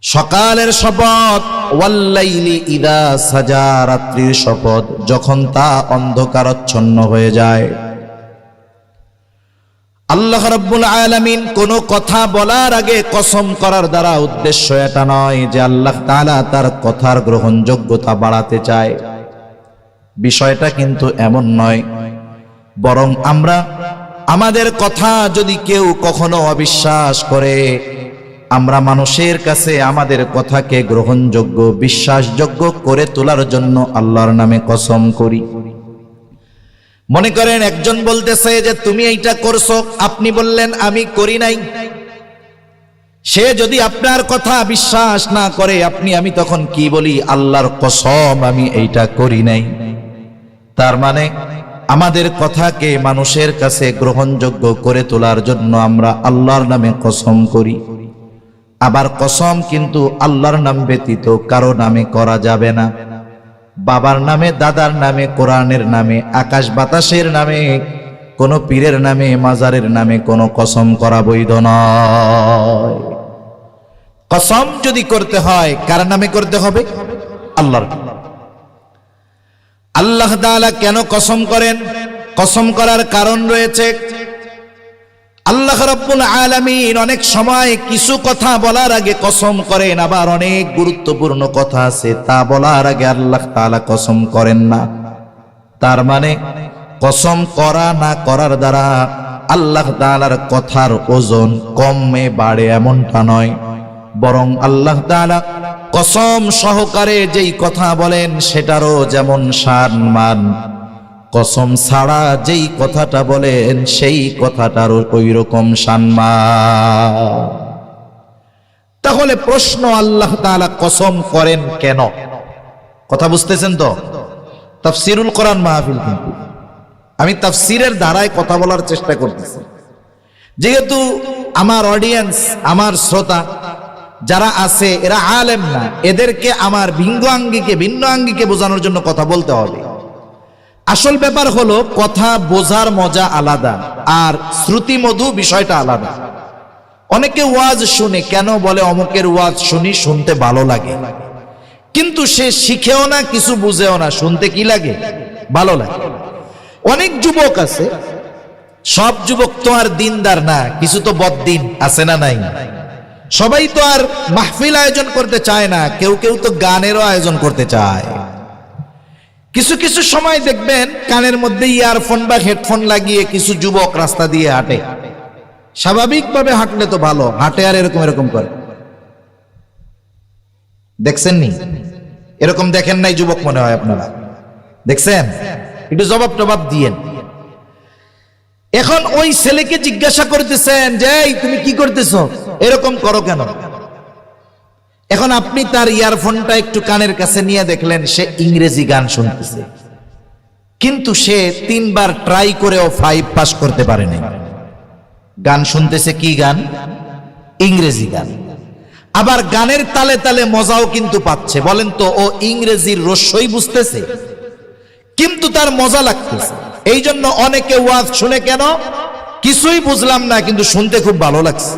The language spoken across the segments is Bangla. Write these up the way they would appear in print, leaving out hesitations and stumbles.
সকালের শপথ, ওয়াল্লাইলি ইদা সাজা, রাত্রির শপথ যখন তা অন্ধকারাচ্ছন্ন হয়ে যায়। আল্লাহ রাব্বুল আলামিন কোনো কথা বলার আগে কসম করার দ্বারা উদ্দেশ্য এটা নয় যে আল্লাহ তাআলা তার কথার গ্রহণযোগ্যতা বাড়াতে চায়। বিষয়টা কিন্তু এমন নয়, বরং আমরা আমাদের কথা যদি কেউ কখনো অবিশ্বাস করে, আমরা মানুষের কাছে আমাদের কথাকে গ্রহণযোগ্য, বিশ্বাসযোগ্য করে তোলার জন্য আল্লাহর নামে কসম করি। মনে করেন একজন বলতেছে যে তুমি এইটা করছো, আপনি বললেন আমি করি নাই। সে যদি আপনার কথা বিশ্বাস না করে, আমি তখন কি বলি? আল্লাহর কসম আমি এইটা করি নাই। তার মানে আমাদের কথাকে মানুষের কাছে গ্রহণযোগ্য করে তোলার জন্য আমরা আল্লাহর নামে কসম করি। আবার কসম কিন্তু আল্লাহর নাম ব্যতীত কারো নামে করা যাবে না। বাবার নামে, দাদার নামে, কোরআনের নামে, আকাশ বাতাসের নামে, কোন পীরের নামে, মাজারের নামে কোনো কসম করা বৈধ নয়। কসম যদি করতে হয় কার নামে করতে হবে? আল্লাহর। আল্লাহ তাআলা কেন কসম করেন? কসম করার কারণ রয়েছে। আল্লাহ রাব্বুল আলামিন অনেক সময় কিছু কথা বলার আগে কসম করেন, আবার অনেক গুরুত্বপূর্ণ কথা আছে তা বলার আগে আল্লাহ তাআলা কসম করেন না। তার মানে কসম করা না করার দ্বারা আল্লাহ তাআলার কথার ওজন কমে বাড়ে এমনটা নয়, বরং আল্লাহ তাআলা কসম সহকারে যেই কথা বলেন সেটারও যেমন সম্মান, কসম ছাড়া যেই কথাটা বলেন সেই কথাটারও ওই রকম সম্মান। তাহলে প্রশ্ন, আল্লাহ তাআলা কসম করেন কেন? কথা বুঝতেছেন তো? তাফসীরুল কোরআন মাহফিল, কিন্তু আমি তাফসীরের ধারায় কথা বলার চেষ্টা করতেছি। যেহেতু আমার অডিয়েন্স, আমার শ্রোতা যারা আছে এরা আলেম না, এদেরকে আমার ভিন্ন আঙ্গিকে বোঝানোর জন্য কথা বলতে হবে। আসল ব্যাপার হলো কথা বোঝার মজা আলাদা আর শ্রুতি মধু বিষয়টা আলাদা। অনেকে ওয়াজ শুনে, কেন বলে অমুকের ওয়াজ শুনি, শুনতে ভালো লাগে, কিন্তু সে শিখেও না, কিছু বুঝেও না, শুনতে কি লাগে? ভালো লাগে। অনেক যুবক আছে, সব যুবক তো আর দিনদার না, কিছু তো বদ্দিন আছে না নাই? সবাই তো আর মাহফিল আয়োজন করতে চায় না, কেউ কেউ তো গানেরও আয়োজন করতে চায়। কিছু কিছু সময় দেখবেন কানের মধ্যে ইয়ারফোন বা হেডফোন লাগিয়ে কিছু যুবক রাস্তা দিয়ে হাঁটে। স্বাভাবিকভাবে হাঁটলে তো ভালো, হাঁটে আর এরকম করে। দেখছেন নি? এরকম দেখেন নাই যুবক মনে হয় আপনারা? দেখছেন? একটু জবাব দিয়েন। এখন ওই ছেলেকে জিজ্ঞাসা করতেছেন যে তুমি কি করতেছো, এরকম করো কেন? এখন আপনি তার ইয়ারফোনটা একটু কানের কাছে নিয়ে দেখলেন সে ইংরেজি গান শুনতেছে, কিন্তু সে 3 বার ট্রাই করেও 5 পাস করতে পারেনি। গান শুনতেছে কি গান? ইংরেজি গান। আবার গানের তালে তালে মজাও কিন্তু পাচ্ছে। বলেন তো, ও ইংরেজির রস্যই বুঝতেছে, কিন্তু তার মজা লাগতেছে। এই জন্য অনেকে ওয়াজ শুনে, কেন কিছুই বুঝলাম না, কিন্তু শুনতে খুব ভালো লাগছে।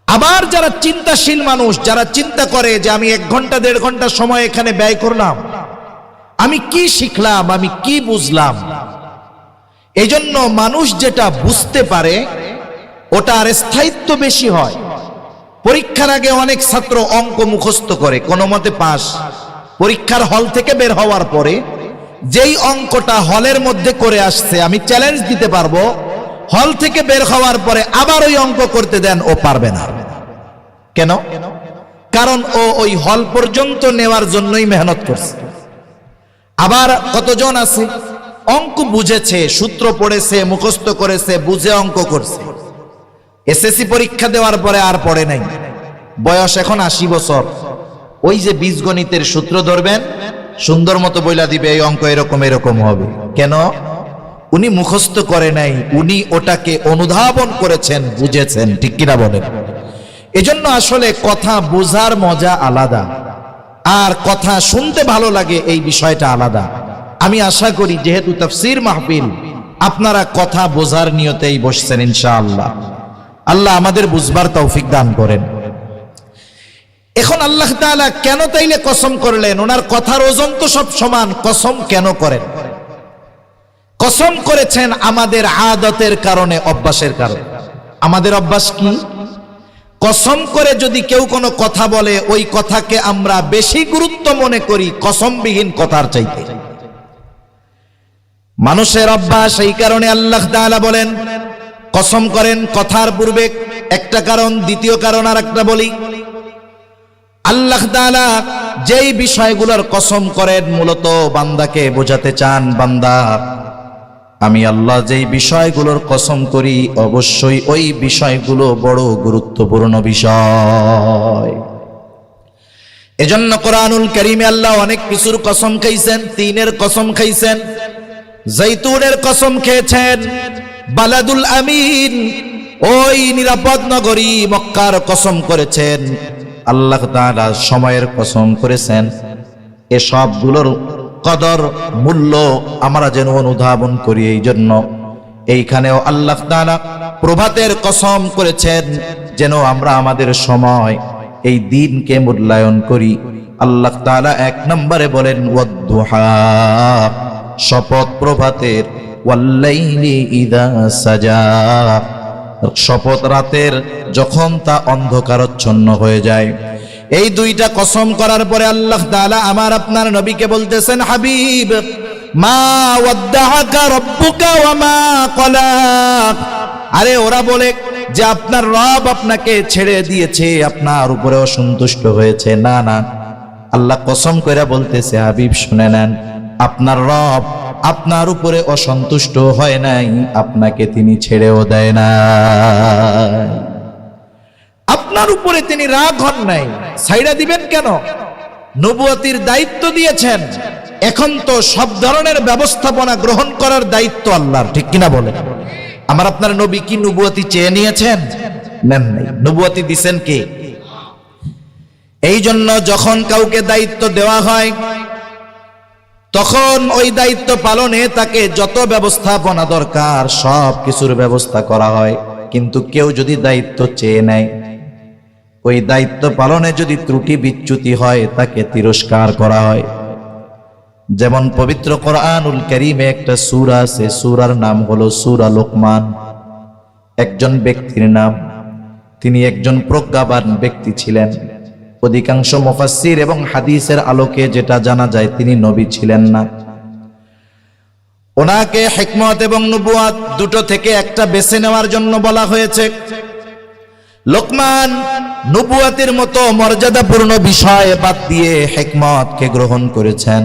আবার যারা চিন্তাশীল মানুষ, যারা চিন্তা করে যে আমি 1 ঘন্টা 1.5 ঘন্টা সময় এখানে ব্যয় করলাম, আমি কি শিখলাম, আমি কি বুঝলাম। এই জন্য মানুষ যেটা বুঝতে পারে ওটার স্থায়িত্ব বেশি হয়। পরীক্ষার আগে অনেক ছাত্র অঙ্ক মুখস্থ করে, কোনো মতে পাস। পরীক্ষার হল থেকে বের হওয়ার পরে যেই অঙ্কটা হলের মধ্যে করে আসছে, আমি চ্যালেঞ্জ দিতে পারবো, হল থেকে বের হওয়ার পরে আবার ওই অঙ্ক করতে দেন, ও পারবে না। কেন? কারণ ও ওই হল পর্যন্ত নেওয়ার জন্যই মেহনত করছে। আবার কতজন আছে অঙ্ক বুঝেছে, সূত্র পড়েছে, মুখস্থ করেছে, বুঝে অঙ্ক করছে, এসএসসি পরীক্ষা দেওয়ার পরে আর পড়ে নাই, বয়স এখন 80 বছর। ওই যে বীজগণিতের সূত্র ধরবেন, সুন্দর মতো বইলা দিবে এই অঙ্ক এরকম হবে। কেন? উনি মুখস্থ করে নাই, উনি ওটাকে অনুধাবন করেছেন, বুঝেছেন। ঠিক কিনা বলেন? এজন্য আসলে কথা বোঝার মজা আলাদা, আর কথা শুনতে ভালো লাগে এই বিষয়টা আলাদা। আমি আশা করি যেহেতু তাফসীর মাহফিল, আপনারা কথা বোঝার নিয়তেই বসছেন ইনশাআল্লাহ। আল্লাহ আমাদের বুঝবার তৌফিক দান করেন। এখন আল্লাহ তাআলা কেন তাইলে কসম করলেন? ওনার কথার ওজন তো সব সমান, কসম কেন করেন? কসম করেছেন আমাদের আদতের কারণে, অভ্যাসের কারণে। আমাদের অভ্যাস কি? কসম করে যদি কেউ কোনো কথা বলে ওই কথাকে আমরা বেশি গুরুত্ব মনে করি কসমবিহীন কথার চাইতে। মানুষের অভ্যাস। এই কারণে আল্লাহ তাআলা বলেন কসম করেন কথার পূর্বে একটা কারণ, দ্বিতীয় কারণ আর একটা বলি। আল্লাহ তাআলা যেই বিষয়গুলোর কসম করেন মূলত বান্দাকে বোঝাতে চান, বান্দা আমি আল্লাহ যেই বিষয়গুলোর কসম করি অবশ্যই ওই বিষয়গুলো বড় গুরুত্বপূর্ণ বিষয়। এজন্য কোরআনুল কারীমে আল্লাহ অনেক কিছুর কসম খাইছেন। তিনের কসম খাইছেন, জৈতুনের কসম খেয়েছেন, বালাদুল আমিন ওই নিরাপদ নগরী মক্কার কসম করেছেন, আল্লাহ তাআলা সময়ের কসম করেছেন। এ সবগুলোর কদর মূল্য আমরা যেন অনুধাবন করি। এই জন্য এইখানেও আল্লাহ তাআলা প্রভাতের কসম করেছেন যেন আমরা আমাদের সময় এই দিনকে মূল্যায়ন করি। আল্লাহ তাআলা এক নম্বরে বলেন ওয়াদ-দুহা, শপথ প্রভাতের, ওয়াল-লাইলি ইযা সাজা, শপথ রাতের যখন তা অন্ধকারাচ্ছন্ন হয়ে যায়। এই দুইটা কসম করার পরে আল্লাহ তাআলা আমার আপনার নবীকে বলতেছেন, হাবিব মা ওয়াদ্দাআকা রাব্বুকা ওয়া মা ক্বালা। আরে ওরা বলে যে আপনার রব আপনাকে ছেড়ে দিয়েছে, আপনার উপরে অসন্তুষ্ট হয়েছে। না না, আল্লাহ কসম করে বলতেছে, হাবিব শুনে নেন, আপনার রব আপনার উপরে অসন্তুষ্ট হয় নাই, আপনাকে তিনি ছেড়েও দেয় না, আপনার উপরে তিনি রাগ হন নাই। ছাইড়া দিবেন কেন? নবুয়তির দায়িত্ব দিয়েছেন, এখন তো সব ধরনের ব্যবস্থাপনা গ্রহণ করার দায়িত্ব আল্লাহর, ঠিক কিনা বলেন? আমার আপনার নবী কি নবুয়তি চেয়ে নিয়েছেন? নেন নাই। নবুয়তি দিবেন কে? এই জন্য যখন কাউকে দায়িত্ব দেওয়া হয় তখন ওই দায়িত্ব পালনে তাকে যত ব্যবস্থাপনা দরকার সব কিছুর ব্যবস্থা করা হয়। কিন্তু কেউ যদি দায়িত্ব চেয়ে নেয়, ওই দায়িত্ব পালনে যদি ত্রুটি বিচ্যুতি হয় তাকে তিরস্কার করা হয়। যেমন পবিত্র কোরআনুল কারীমে একটা সূরা আছে, সূরার নাম হলো সূরা লোকমান। একজন ব্যক্তির নাম, তিনি একজন প্রজ্ঞাবান ব্যক্তি ছিলেন। অধিকাংশ মুফাসসির এবং হাদিসের আলোকে যেটা জানা যায় তিনি নবী ছিলেন না। ওনাকে হিকমত এবং নবুয়াত দুটো থেকে একটা বেছে নেওয়ার জন্য বলা হয়েছে। লোকমান নবুয়াতের মতো মর্যাদাপূর্ণ বিষয় বাদ দিয়ে হিকমতকে গ্রহণ করেছেন।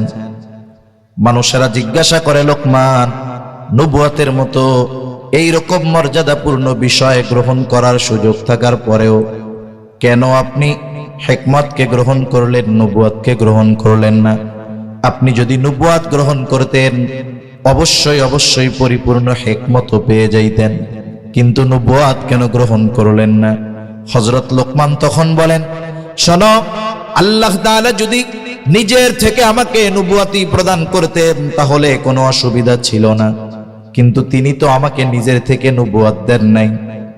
মানুষেরা জিজ্ঞাসা করে, লোকমান নবুয়াতের মতো এই রকম মর্যাদাপূর্ণ বিষয় গ্রহণ করার সুযোগ থাকার পরেও কেন আপনি হিকমতকে গ্রহণ করলেন, নবুয়াতকে গ্রহণ করলেন না? আপনি যদি নবুয়াত গ্রহণ করতেন অবশ্যই অবশ্যই পরিপূর্ণ হিকমতও পেয়ে যাইতেন, কিন্তু নবুয়াত কেন গ্রহণ করলেন না? হযরত লোকমান তখন বলেন, শোনো, আল্লাহ তাআলা যদি নিজের থেকে আমাকে নবুয়াতি প্রদান করতেন তাহলে কোনো অসুবিধা ছিল না, কিন্তু তিনি তো আমাকে নিজের থেকে নবুয়াত দেন নাই,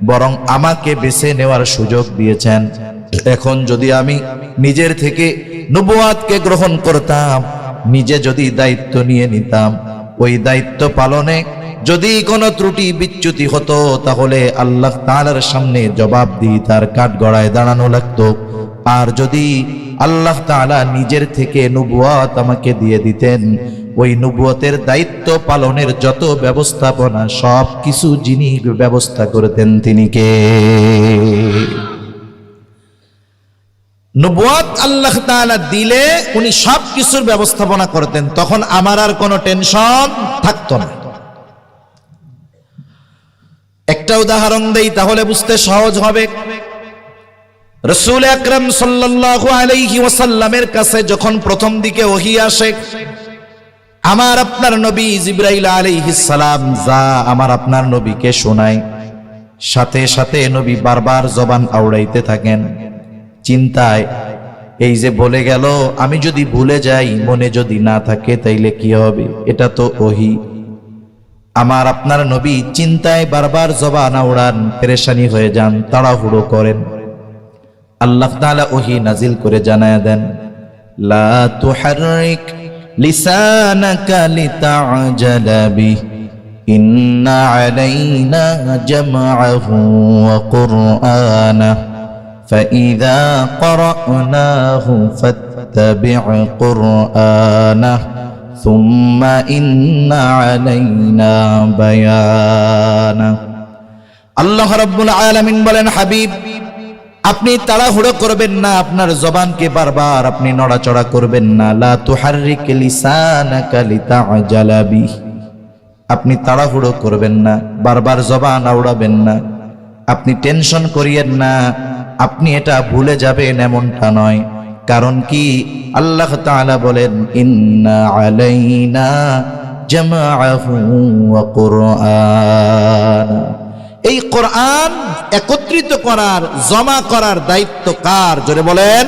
বরং আমাকে বেছে নেওয়ার সুযোগ দিয়েছেন। এখন যদি আমি নিজের থেকে নবুয়াতকে গ্রহণ করতাম, নিজে যদি দায়িত্ব নিয়ে নিতাম, ওই দায়িত্ব পালনে যদি কোনো ত্রুটি বিচ্যুতি হতো তাহলে আল্লাহ তাআলার সামনে জবাবদিহিতার কাঠগড়ায় দাঁড়ানো লাগতো। আর যদি আল্লাহ তাআলা নিজের থেকে নবুয়াত আমাকে দিয়ে দিতেন, ওই নবুয়াতের দায়িত্ব পালনের যত ব্যবস্থাপনা সব কিছু যিনি ব্যবস্থা করতেন তিনি কে? নবুয়াত আল্লাহ তাআলা দিলে উনি সব কিছুর ব্যবস্থাপনা করতেন, তখন আমার আর কোনো টেনশন থাকতো না। একটা উদাহরণ দেই তাহলে বুঝতে সহজ হবে। রাসূল আকরাম সাল্লাল্লাহু আলাইহি ওয়াসাল্লামের কাছে যখন প্রথম দিকে ওহী আসে, আমার আপনার নবী জিবরাইল আলাইহিস সালাম যা আমার আপনার নবীকে শোনায়, সাথে সাথে নবী বারবার জবান আওড়াইতে থাকেন চিন্তায়, এই যে বলে গেল, আমি যদি ভুলে যাই, মনে যদি না থাকে তাইলে কি হবে? এটা তো ওহী। আমার আপনার নবী চিন্তায় বারবার জবান আওড়ান, পেরেশানি হয়ে যান, তাড়াহুড়ো করেন। আল্লাহ তাআলা ওহী নাজিল করে জানায়া দেন, লা তুহাররিক লিসানাকা লিতা'জালা বিহি ইন্না আলাইনা জামআহু ওয়া কুরআনাহু ফাইযা ক্বরা'নাহু ফাত্তাবি' কুরআনাহু সুম্মা ইন্না আলাইনা বায়ানাহু। আল্লাহ রাব্বুল আলামিন বলেন, হাবিব আপনি তাড়াহুড়ো করবেন না, আপনার জবানকে বারবার আপনি নড়াচড়া করবেন না। লা তুহাররিক লিসানাকা লিতা'জালা বিহি, আপনি তাড়াহুড়ো করবেন না, বারবার জবান আওড়াবেন না, আপনি টেনশন করিয়েন না, আপনি এটা ভুলে যাবেন এমনটা নয়। কারণ কি আল্লাহ তাআলা বলেন, ইন্না আলাইনা জামআহু ওয়া কুরআন, এই কোরআন একত্রিত করার, জমা করার দায়িত্ব কার? জোরে বলেন,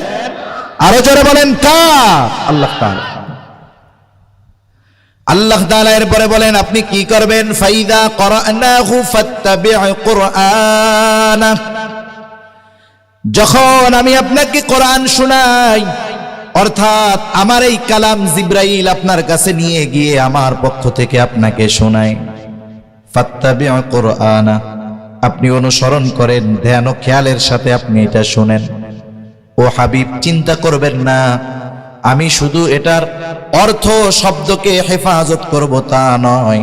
আরো জোরে বলেন, কার? আল্লাহ তাআলা। আল্লাহ তাআলা এরপরে বলেন আপনি কি করবেন? ফাইদা ক্বরা'নাহু ফাত্তাবি' কুরআনাহু, যখন আমি আপনাকে কোরআন শোনাই, অর্থাৎ আমার এই কালাম জিবরাইল আপনার কাছে নিয়ে গিয়ে আমার পক্ষ থেকে আপনাকে শোনায়, ফাত্তাবি' কুরআনাহু, আপনি অনুসরণ করেন, ধ্যান ও খেয়ালের সাথে আপনি এটা শুনেন। ও হাবিব চিন্তা করবেন না আমি শুধু এটার অর্থ শব্দকে হেফাজত করব তা নয়,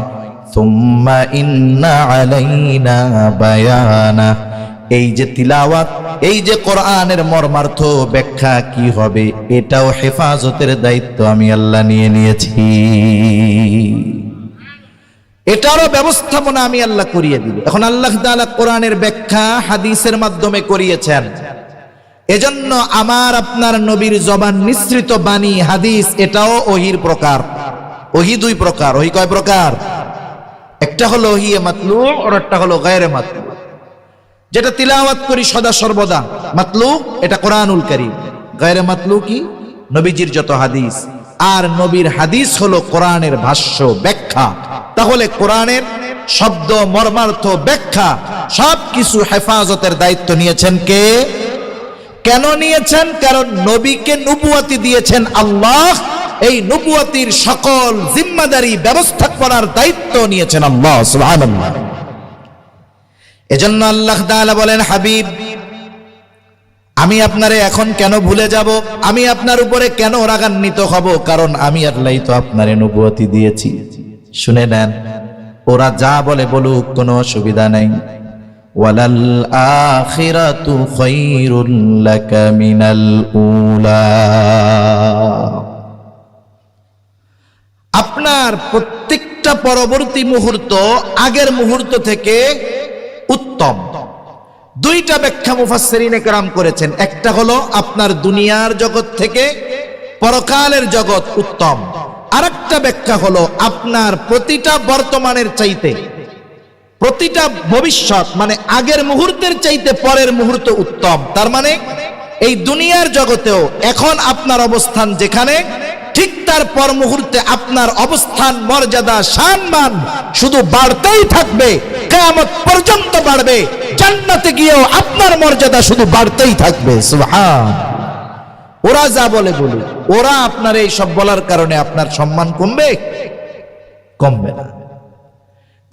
সুম্মা ইন্না আলাইনা বায়ানা, এই যে তিলাওয়াত, এই যে কোরআনের মর্মার্থ ব্যাখ্যা কি হবে, এটাও হেফাজতের দায়িত্ব আমি আল্লাহ নিয়ে নিয়েছি, এটারও ব্যবস্থাপনা আমি আল্লাহ করিয়ে দিব। এখন আল্লাহ তাআলা কোরআনের ব্যাখ্যা হাদিসের মাধ্যমে করিয়েছেন, এজন্য আমার আপনার নবীর জবান নিঃসৃত বাণী হাদিস, এটাও ওহীর প্রকার। ওহী দুই প্রকার। ওহী কয় প্রকার? একটা হলো ওহী মাতলু, আর একটা হলো গায়রে মাতলু, যেটা তিলাওয়াত করি সদা সর্বদা। মাতলু এটা কোরআনুল কারীম, গায়রে মাতলু কি? নবীজির যত হাদিস। আর নবীর হাদিস হলো কোরআনের ভাষ্য, ব্যাখ্যা। তাহলে কোরআনের শব্দ, মর্মার্থ, ব্যাখ্যা সবকিছু হেফাজতের দায়িত্ব নিয়েছেন কে? কেন নিয়েছেন? কারণ নবীকে নবুয়তি দিয়েছেন আল্লাহ, এই নবুয়তির সকল জিম্মাদারি ব্যবস্থা করার দায়িত্ব নিয়েছেন আল্লাহ সুবহানাল্লাহ। এজন্য আল্লাহ তাআলা বলেন, হাবিব আমি আপনারে এখন কেন ভুলে যাব, আমি আপনার উপরে কেন রাগান্বিত হব? কারণ আমি আল্লাহই তো আপনারে নবুয়তি দিয়েছি। শুনে নেন, ওরা যা বলে বলুক, কোনো অসুবিধা নাই। ওয়ালাল আখিরাতু খায়রুল লাকা মিনাল উলা, আপনার প্রত্যেকটা পরবর্তী মুহূর্ত আগের মুহূর্ত থেকে উত্তম। দুইটা ব্যাখ্যা মুফাসসিরিনে কেরাম করেছেন। একটা হলো আপনার দুনিয়ার জগৎ থেকে পরকালের জগৎ উত্তম, আরেকটা ব্যাখ্যা হলো আপনার প্রতিটা বর্তমানের চাইতে, প্রতিটা ভবিষ্যৎ মানে আগের মুহূর্তের চাইতে পরের মুহূর্ত উত্তম। তার মানে এই দুনিয়ার জগতেও এখন আপনার অবস্থান যেখানে, ঠিক তার পর মুহূর্তে আপনার অবস্থান, মর্যাদা, সম্মান শুধু বাড়তেই থাকবে, কিয়ামত পর্যন্ত বাড়বে। জান্নাতে গিয়েও আপনার মর্যাদা শুধু বাড়তেই থাকবে। সুবহান। ওরা যা বলে বলুক, ওরা আপনার এই সব বলার কারণে আপনার সম্মান কমবে? কমবে না।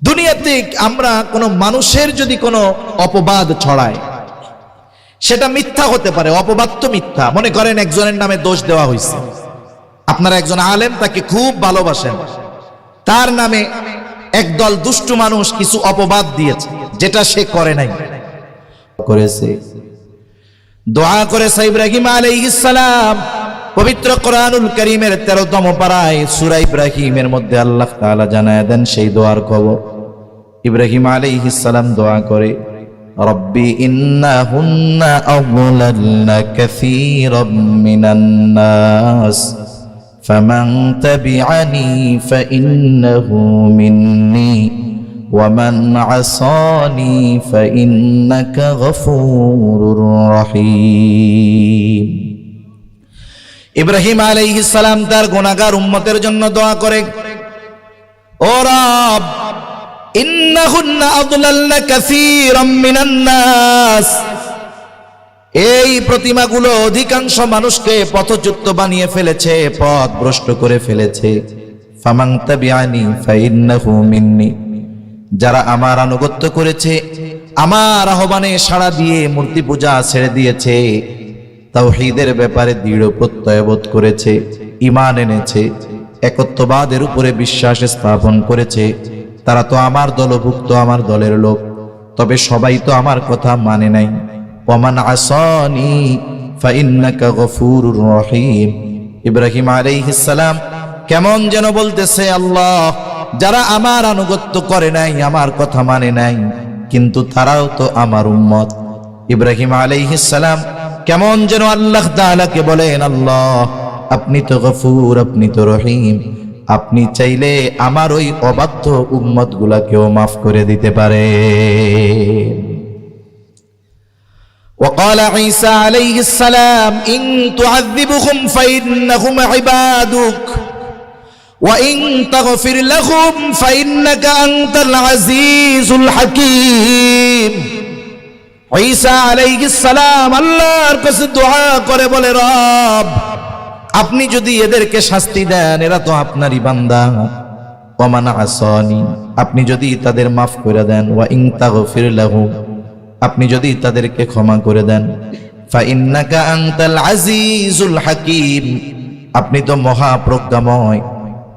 দুনিয়াতে আমরা কোন মানুষের যদি কোনো অপবাদ ছড়ায়, সেটা মিথ্যা হতে পারে। অপবাদ তো মিথ্যা। মনে করেন একজনের নামে দোষ দেওয়া হয়েছে, আপনারা একজন আলেম, তাকে খুব ভালোবাসেন, তার নামে একদল দুষ্টু মানুষ কিছু অপবাদ দিয়েছে, যেটা সে করে নাই, করেছে। দোয়া করেছে ইব্রাহিম আলাইহিস সালাম। পবিত্র কোরআনুল কারীমের 13তম পারায় সূরা ইব্রাহিমের মধ্যে আল্লাহ তাআলা জানায় দেন সেই দোয়ার খবর। ইব্রাহিম আলাইহিস সালাম দোয়া করে, রব্বি ইন্নাহুন্না আযলালনা কাসীরাম মিনান নাস ফামান তাবিআনি ফাইন্নাহু মিন্নী ومن عصاني فإنك غفور رحيم। ইব্রাহিম আলাইহিস সালাম তার গুনাহগার উম্মতের জন্য দোয়া করে, ও রব ইন্নাহুন্না আযলালনা কাসীরাম মিনান নাস, এই প্রতিমাগুলো অধিকাংশ মানুষকে পথচ্যুত বানিয়ে ফেলেছে, পথ ভ্রষ্ট করে ফেলেছে। ফামান তাবিআনি ফাইন্নাহু মিন্নি, যারা আমার আনুগত্য করেছে, আমার আহ্বানে সাড়া দিয়ে মূর্তি পূজা ছেড়ে দিয়েছে, তাওহীদের ব্যাপারে দৃঢ় প্রত্যয়বোধ করেছে, ঈমান এনেছে, একত্ববাদের উপরে বিশ্বাস স্থাপন করেছে, তারা তো আমার দলভুক্ত, আমার দলের লোক। তবে সবাই তো আমার কথা মানে নাই। ওয়ামান আসানি ফাইন্নাকা গফুরুর রহিম। ইব্রাহিম আলাইহিস সালাম কেমন যেন বলতেছে, আল্লাহ, যারা আমার আনুগত্য করে নাই, আমার কথা মানে নাই, কিন্তু তারাও তো আমার উম্মত। ইব্রাহিম আলাইহিস সালাম কেমন যেন আল্লাহ তাআলাকে বলেন, আল্লাহ, আপনি তো গফুর, আপনি তো রহিম, আপনি চাইলে আমার ওই অবাধ্য উম্মত গুলাকেও মাফ করে দিতে পারেন। وقال عيسى عليه السلام إن تعذبهم فإنهم عبادك وإن تغفر لهم فإنك أنت العزيز الحكيم। ঈসা আলাইহিস সালাম আল্লাহর কাছে দোয়া করে বলে, রব, আপনি যদি এদেরকে শাস্তি দেন, এরা তো আপনারই বান্দা। ওয়ামান আসানি, আপনি যদি তাদের মাফ করে দেন, ওয়া ইন তাগফির লাহুম, আপনি যদি তাদেরকে ক্ষমা করে দেন, ফাইন্নাকা আনতাল আজিজুল হাকিম, আপনি তো মহাপ্রজ্ঞাময়,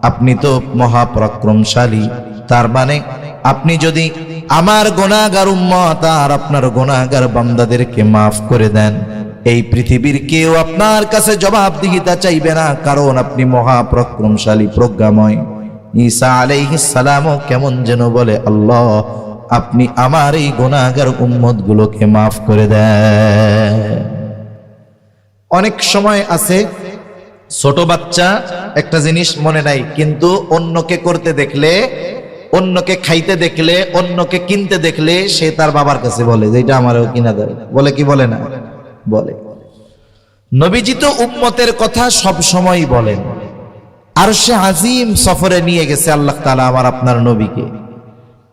আপনি তো মহাপরাক্রমশালী। তার মানে আপনি যদি আমার গুনাহগার উম্মত আর আপনার গুনাহগার বান্দাদেরকে মাফ করে দেন, এই পৃথিবীর কেউ আপনার কাছে জবাবদিহিতা চাইবে না, কারণ আপনি মহাপরাক্রমশালী, প্রজ্ঞাময়। ঈসা আলাইহিস সালামও কেমন যেন বলে, আল্লাহ, আপনি আমার এই গুনাহগার উম্মত গুলোকে মাফ করে দেন। অনেক সময় আছে ছোট বাচ্চা একটা জিনিস মনে নাই, কিন্তু অন্যকে করতে দেখলে, অন্যকে খাইতে দেখলে, অন্যকে কিনতে দেখলে সে তার বাবার কাছে বলে যে এটা আমারও কিনা দেয়। বলে কি বলে না? বলে। নবীজি তো উম্মতের কথা সব সময় বলেন। আরশে আজিম সফরে নিয়ে গেছে আল্লাহ তাআলা আমার আপনার নবীকে,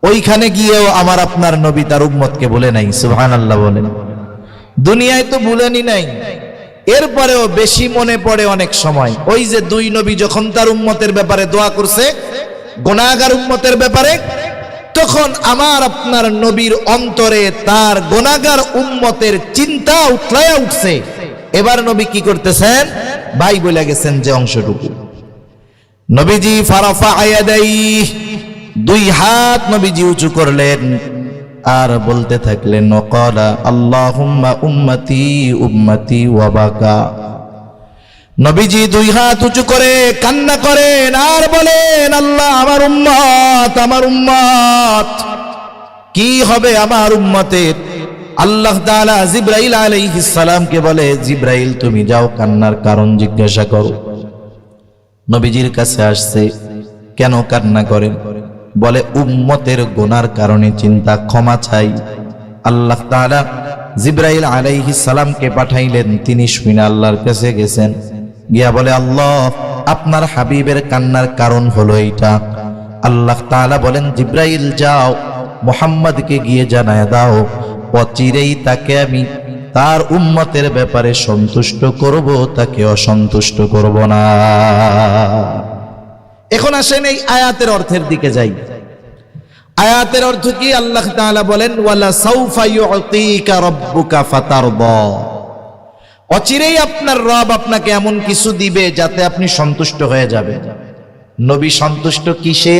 ওইখানে গিয়েও আমার আপনার নবী তার উম্মতকে বলে নাই। সুবহানাল্লাহ বলেন। দুনিয়ায় তো ভুলেনি নাই, এরপরেও বেশি মনে পড়ে অনেক সময়। ওই যে দুই নবী যখন তার উম্মতের ব্যাপারে দোয়া করছে, গুনাহগার উম্মতের ব্যাপারে, তখন আমার আপনার নবীর অন্তরে তার গুনাহগার উম্মতের চিন্তা উঠলায়া উঠছে। এবার নবী কি করতেছেন? ভাই বলে গেছেন যে অংশটুকু, নবীজি ফারাফা ইয়াদাইহি, দুই হাত নবীজি উঁচু করলেন আর বলতে থাকলেন, ওয়াকালা আল্লাহুম্মা উম্মতি উম্মতি ওয়া বাকা। নবীজি দুই হাত উঁচু করে কান্না করেন আর বলেন, আল্লাহ, আমার উম্মত, আমার উম্মত, কি হবে আমার উম্মতের? আল্লাহ তাআলা জিবরাইল আলাইহিস সালামকে বলে, জিবরাইল, তুমি যাও কান্নার কারণ জিজ্ঞাসা করো। নবীজির কাছে আসছে, কেন কান্না করেন? বলে, উম্মতের গুনার কারণে চিন্তা, ক্ষমা চাই। আল্লাহ তাআলা জিবরাইল আলাইহিস সালামকে পাঠাইলেন, তিনি শুনে আল্লাহর কাছে গেছেন, গিয়া বলে, আল্লাহ, আপনার হাবিবের কান্নার কারণ হলো এইটা। আল্লাহ তাআলা বলেন, জিবরাইল, যাও মুহাম্মদকে গিয়ে জানায় দাও, অচিরেই তাকে আমি তার উম্মতের ব্যাপারে সন্তুষ্ট করব, তাকে অসন্তুষ্ট করব না। এখন আসেন এই আয়াতের অর্থের দিকে যাই। আয়াতের অর্থ কি? আল্লাহ তাআলা বলেন, ওয়ালা সাউফা ইউতিকা রাব্বুকা ফাতারদা, অচিরেই আপনার রব আপনাকে এমন কিছু দিবে যাতে আপনি সন্তুষ্ট হয়ে যাবেন। নবী সন্তুষ্ট কিসে?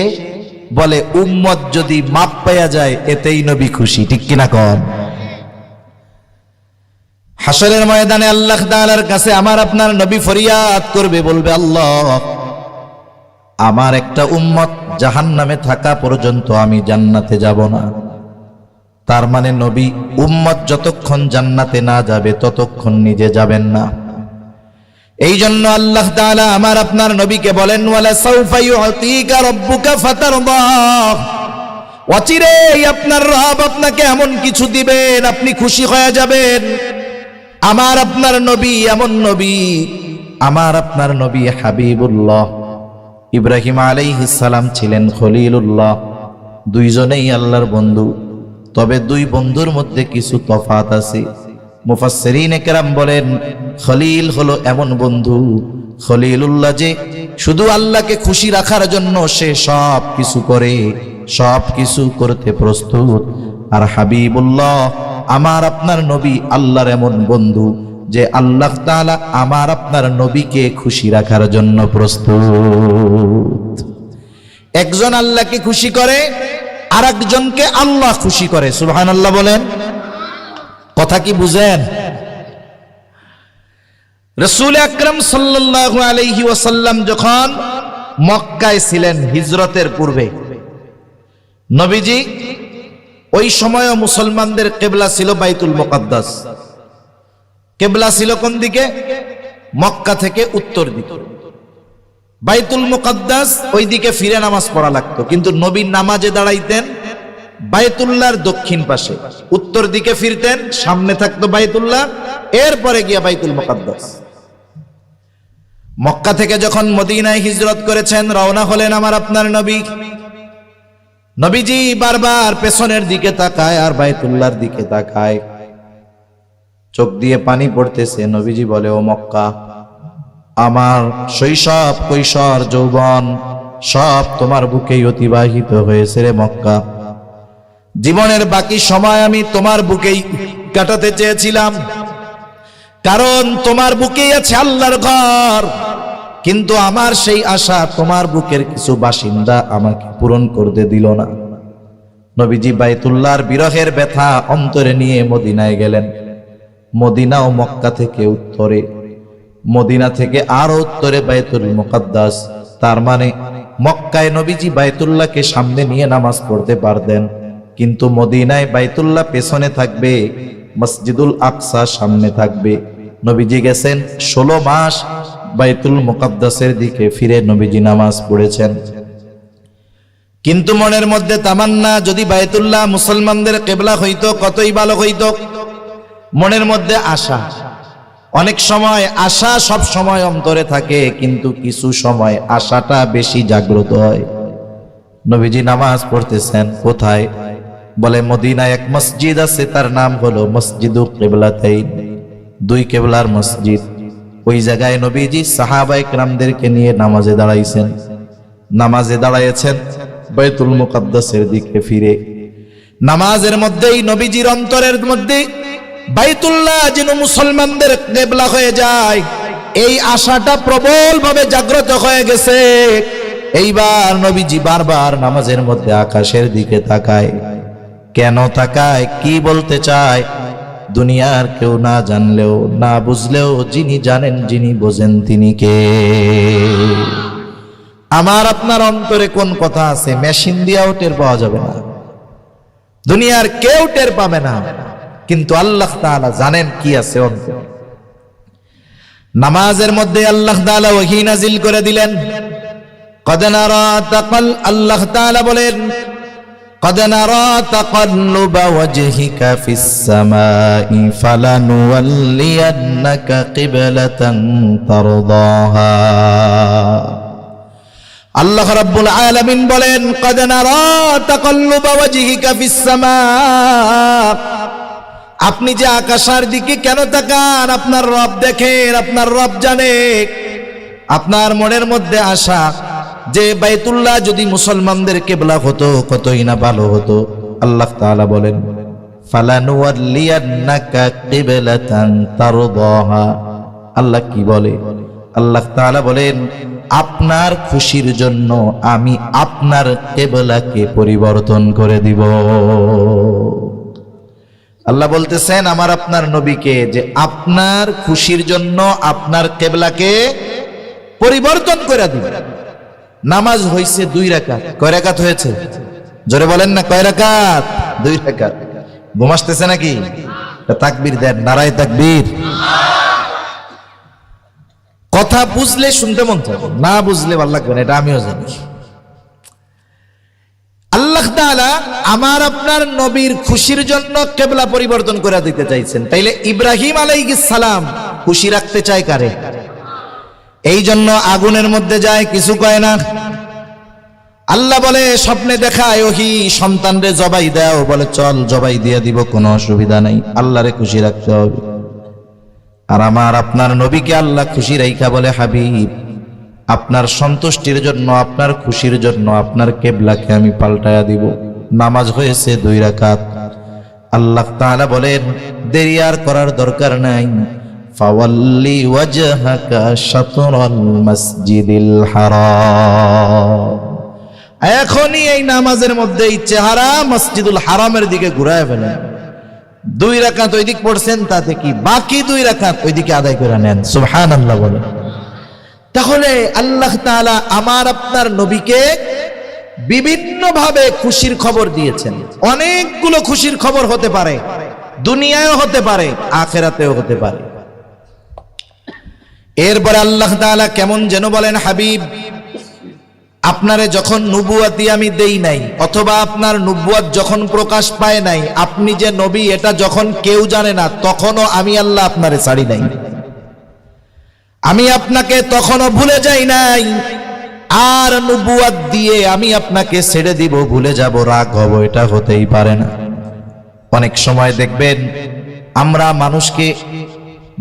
বলে, উম্মত যদি মাপ পাওয়া যায় এতেই নবী খুশি। ঠিক কিনা কন? হাসরের ময়দানে আল্লাহ তাআলার কাছে আমার আপনার নবী ফরিয়াদ করবে, বলবে, আল্লাহ, আমার একটা উম্মত জাহান্নামে থাকা পর্যন্ত আমি জান্নাতে যাব না। তার মানে নবী উম্মত যতক্ষণ জান্নাতে না যাবে ততক্ষণ নিজে যাবেন না। এই জন্য আল্লাহ তাআলা আমার আপনার নবীকে বলেন, ওয়ালা সাউফা ইউতিকা রাব্বুকা ফাতারদা, অচিরেই আপনার রব আপনাকে এমন কিছু দিবেন আপনি খুশি হয়ে যাবেন। আমার আপনার নবী এমন নবী, আমার আপনার নবী হাবিবুল্লাহ। ইব্রাহিম আলাইহিস সালাম ছিলেন খলিলুল্লাহ, দুইজনেই আল্লাহর বন্ধু। তবে দুই বন্ধুর মধ্যে কিছু তফাত আছে। মুফাসসিরিনে কেরাম বলেন খলিল হলো এমন বন্ধু, খলিলুল্লাহ যে শুধু আল্লাহকে খুশি রাখার জন্য সে সব কিছু করে, সব কিছু করতে প্রস্তুত। আর হাবিবুল্লাহ আমার আপনার নবী আল্লাহর এমন বন্ধু যে আল্লাহ তাআলা আমার আপনার নবীকে খুশি রাখার জন্য প্রস্তুত। একজন আল্লাহকে খুশি করে, আর একজনকে আল্লাহ খুশি করে। সুবহানাল্লাহ বলেন। কথা কি বুঝেন? রাসূল আকরাম সাল্লাল্লাহু আলাইহি ওয়াসাল্লাম যখন মক্কায় ছিলেন হিজরতের পূর্বে, নবীজি ওই সময়ও মুসলমানদের কিবলা ছিল বাইতুল মুকাদ্দাস। কিবলা ছিল কোন দিকে? মক্কা থেকে উত্তর দিকে। বাইতুল মুকাদ্দাস ওই দিকে ফিরে নামাজ পড়া লাগতো, কিন্তু নবী নামাজে দাঁড়াইতেন বাইতুল্লাহর দক্ষিণ পাশে, উত্তর দিকে ফিরতেন, সামনে থাকতো বাইতুল্লাহ, এরপরে গিয়া বাইতুল মুকাদ্দাস। মক্কা থেকে যখন মদিনায় হিজরত করেছেন, রওনা হলেন আমার আপনার নবী। নবীজি বারবার পেছনের দিকে তাকায় আর বাইতুল্লাহর দিকে তাকায়, চোখ দিয়ে পানি পড়তেছে। নবীজি বলে, ও মক্কা, আমার শৈশব, কৈশোর, যৌবন সব তোমার বুকেই অতিবাহিত হয়েছে রে মক্কা। জীবনের বাকি সময় আমি তোমার বুকেই কাটাতে চেয়েছিলাম, কারণ তোমার বুকেই আছে আল্লাহর ঘর। কিন্তু আমার সেই আশা তোমার বুকের কিছু বাসিন্দা আমাকে পূরণ করতে দিল না। নবীজি বাইতুল্লাহর বিরহের ব্যথা অন্তরে নিয়ে মদিনায় গেলেন। মদিনা ও মক্কা থেকে উত্তরে, মদিনা থেকে আরো উত্তরে বাইতুল মুকাদ্দাস। তার মানে মক্কায় নবীজি বাইতুল্লাহকে সামনে নিয়ে নামাজ পড়তে পারতেন, কিন্তু মদিনায় বাইতুল্লাহ পেছনে থাকবে, মসজিদুল আকসা সামনে থাকবে। নবীজি গেছেন 16 মাস বাইতুল মুকাদ্দাসের দিকে ফিরে নবীজি নামাজ পড়েছেন। কিন্তু মনের মধ্যে তামান্না, যদি বাইতুল্লাহ মুসলমানদের কিবলা হইতো কতই ভালো হইতো। মনের মধ্যে আশা, অনেক সময় আশা সব সময় অন্তরে থাকে, কিন্তু কিছু সময় আশাটা বেশি জাগ্রত হয়। নবীজি নামাজ পড়তেছেন কোথায়? বলে মদিনায় এক মসজিদ আছে, তার নাম হলো মসজিদুল কিবলাতাইন, দুই কিবলার মসজিদ। ওই জায়গায় নবীজি সাহাবায়ে কেরামদেরকে নিয়ে নামাজে দাঁড়াইছেন। নামাজে দাঁড়াইছেন বাইতুল মুকাদ্দাসের দিকে ফিরে। নামাজের মধ্যেই নবীজির অন্তরের মধ্যে বাইতুল্লাহ যেন মুসলমানদের কিবলা হয়ে যায়, এই আশাটা প্রবলভাবে জাগ্রত হয়ে গেছে। এইবার নবীজি বারবার নামাজের মধ্যে আকাশের দিকে তাকায়। কেন তাকায়, কি বলতে চায়, দুনিয়ার কেউ না জানলেও না বুঝলেও যিনি জানেন, যিনি বোঝেন, তিনি কে? আমার আপনার অন্তরে কোন কথা আছে মেশিন দিয়েও টের পাওয়া যাবে না, দুনিয়ার কেউ টের পাবে না, কিন্তু আল্লাহ তাআলা জানেন কি আছে অন্তরে। নামাজের মধ্যে আল্লাহ তাআলা ওহী নাজিল করে দিলেন। কদ নারা তাকাল, আল্লাহ তাআলা বলেন, কদ নারা তাকাল্লুবা ওয়াজহিকা ফিস সামাই ফালানুওয়াল্লিয়ান্নাকা কিবলাতান তারদাহা। আল্লাহ রাব্বুল আলামিন বলেন, কদ নারা তাকাল্লুবা ওয়াজহিকা ফিস সামা। আপনি যে আকাশের দিকে কেন তাকান? আপনার রব দেখেন, আপনার রব জানে। আপনার মনের মধ্যে আশা যে বাইতুল্লাহ যদি মুসলমানদের কিবলা হতো কতই না ভালো হতো। আল্লাহ তাআলা বলেন, ফালানুওয়াল্লিয়ান্নাকা কিবলাতান তারদাহা। আল্লাহ কি বলে? আল্লাহ তাআলা বলেন, আপনার খুশির জন্য আমি আপনার কিবলাকে পরিবর্তন করে দিব। আল্লাহ বলতেছেন আমার আপনার নবীকে যে আপনার খুশির জন্য আপনার কিবলাকে পরিবর্তন করে দিব। নামাজ হইছে 2 রাকাত। কয় রাকাত হয়েছে? জোরে বলেন না, কয় রাকাত? 2 রাকাত। ঘুম আসতেছে নাকি? তাকবীর দেন, নারায়ে তাকবীর। কথা বুঝলে শুনতে মন চায়, না বুঝলে ভালো লাগবে না, এটা আমিও জানি। আল্লাহ তাআলা আমার আপনার নবীর খুশির জন্য কিবলা পরিবর্তন করে দিতে চাইছেন। তাইলে ইব্রাহিম আলাইহিস সালাম খুশি রাখতে চায় কারে? এই জন্য আগুনের মধ্যে যায়, কিছু কয় না। আল্লাহ বলে স্বপ্নে দেখায় ওহি সন্তানরে জবাই দাও, বলে চল জবাই দিয়ে দিব, কোনো অসুবিধা নাই। আল্লাহরে খুশি রাখতে হবে। আর আমার আপনার নবীকে আল্লাহ খুশি রাইখা বলে, হাবিব আপনার সন্তুষ্টির জন্য, আপনার খুশির জন্য আপনার কিবলাকে আমি পাল্টায়া দিব। নামাজ হয়েছে 2 রাকাত। আল্লাহ তাআলা বলেন দেরি আর করার দরকার নাই, ফাওয়াল্লি ওয়াজহাকা শাতরাল মাসজিদিল হারাম, এখনই এই নামাজের মধ্যে এই চেহারা মসজিদুল হারামের দিকে ঘুরায় ফেলেন। 2 রাকাত ওই দিক পড়ছেন, তাতে কি বাকি 2 রাকাত ওই দিকে আদায় করে নেন। সুবহানাল্লাহ বলেন। তাহলে আল্লাহ তাআলা আমার আপনার নবীকে বিভিন্ন ভাবে খুশির খবর দিয়েছেন। অনেকগুলো খুশির খবর হতে পারে, দুনিয়ায়ও হতে পারে, আখিরাতেও হতে পারে। এরপরে আল্লাহ তাআলা কেমন যেন বলেন, হাবিব আপনারে যখন নবুয়াতি আমি দেই নাই, অথবা আপনার নবুয়াত যখন প্রকাশ পায় নাই, আপনি যে নবী এটা যখন কেউ জানে না, তখনও আমি আল্লাহ আপনারে ছাড়ি নাই, আমি আপনাকে তখনও ভুলে যাই নাই। আর নবুয়াত দিয়ে আমি আপনাকে ছেড়ে দিব, ভুলে যাব, রাগ হব, এটা হতেই পারে না। অনেক সময় দেখবেন আমরা মানুষকে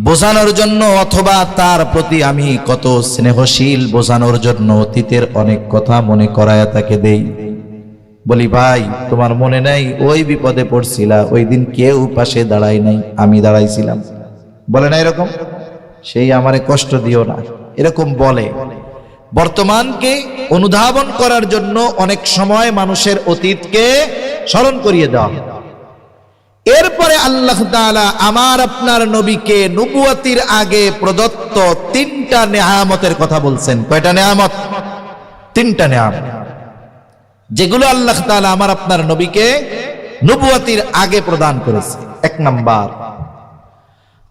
বোঝানোর জন্য, অথবা তার প্রতি আমি কত স্নেহশীল বোঝানোর জন্য অতীতের অনেক কথা মনে করায়া তাকে দেই। বলি, ভাই তোমার মনে নাই ওই বিপদে পড়ছিলা, ওই দিন কেউ পাশে দাঁড়ায় নাই, আমি দাঁড়াইছিলাম, বলে না এরকম? সেই আমারে কষ্ট দিও না, এরকম বলে। বর্তমানকে অনুধাবন করার জন্য অনেক সময় মানুষের অতীতকে স্মরণ করিয়ে দেওয়া। এরপরে আল্লাহ তাআলা আমার আপনার নবীকে নবুয়তির আগে প্রদত্ত 3টা নেয়ামতের কথা বলছেন। কয়টা নেয়ামত? 3টা নেয়ামত, যেগুলো আল্লাহ তাআলা আমার আপনার নবীকে নবুয়তির আগে প্রদান করেছে। 1 নাম্বার,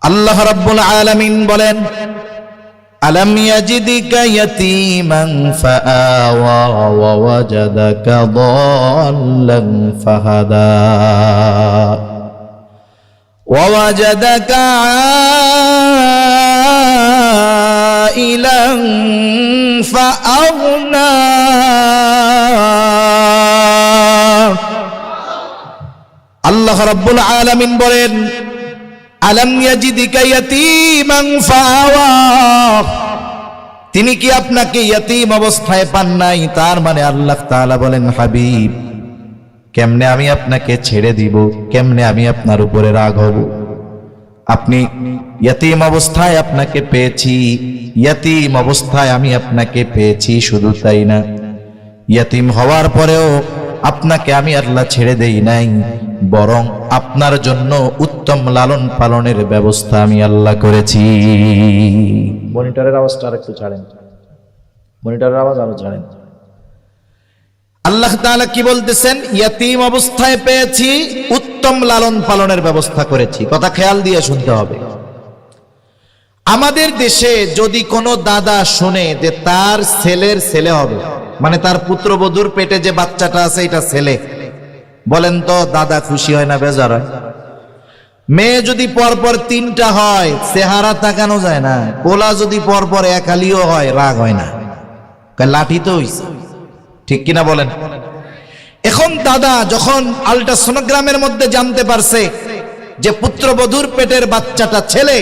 আল্লাহ রাব্বুল আলামিন বলেন, আলাম ইয়াজিদিকা ইয়াতীমান ফাআওয়া ওয়া ওয়াজাদাকা দাল্লান ফাহাদা ওয়া ওয়াজাদাকা আইলান ফাআগনা। আল্লাহ রাব্বুল আলামিন বলেন, আলাম ইয়াজিদিকা ইয়াতীমান ফাআওয়া, তিনি কি আপনাকে ইয়াতীম অবস্থায় পান নাই? তার মানে আল্লাহ তাআলা বলেন, হাবিব কেমনে আমি আপনাকে ছেড়ে দিব, কেমনে আমি আপনার উপরে রাগ হব? আপনি ইয়াতীম অবস্থায় আপনাকে পেয়েছি, ইয়াতীম অবস্থায় আমি আপনাকে পেয়েছি। শুধু তাই না, ইয়াতীম হওয়ার পরেও আপনাকে আমি আল্লাহ ছেড়ে দেই নাই, বরং আপনার জন্য উত্তম লালন পালনের ব্যবস্থা আমি আল্লাহ করেছি। মনিটরের আওয়াজটা আরেকটু ছাড়েন, মনিটরের আওয়াজ আরো ছাড়েন। আল্লাহ তাআলা কি বলতেছেন? ইয়াতীম অবস্থায় পেয়েছি, উত্তম লালন পালনের ব্যবস্থা করেছি। কথা খেয়াল দিয়ে শুনতে হবে। আমাদের দেশে যদি কোনো দাদা শুনে যে তার ছেলের ছেলে হবে, মানে তার পুত্রবধূর পেটে যে বাচ্চাটা আছে এটা ছেলে, বলেন তো দাদা খুশি হয় না বেজার হয়? মেয়ে যদি পরপর 3টা হয় চেহারা তাকানো যায় না, পোলা যদি পরপর 1 হালিও হয় রাগ হয় না, লাঠি তো হইছে, ঠিক কিনা বলেন? এখন দাদা যখন আল্ট্রাসোনোগ্রামের মধ্যে জানতে পারছে যে পুত্রবধূর পেটের বাচ্চাটা ছেলে,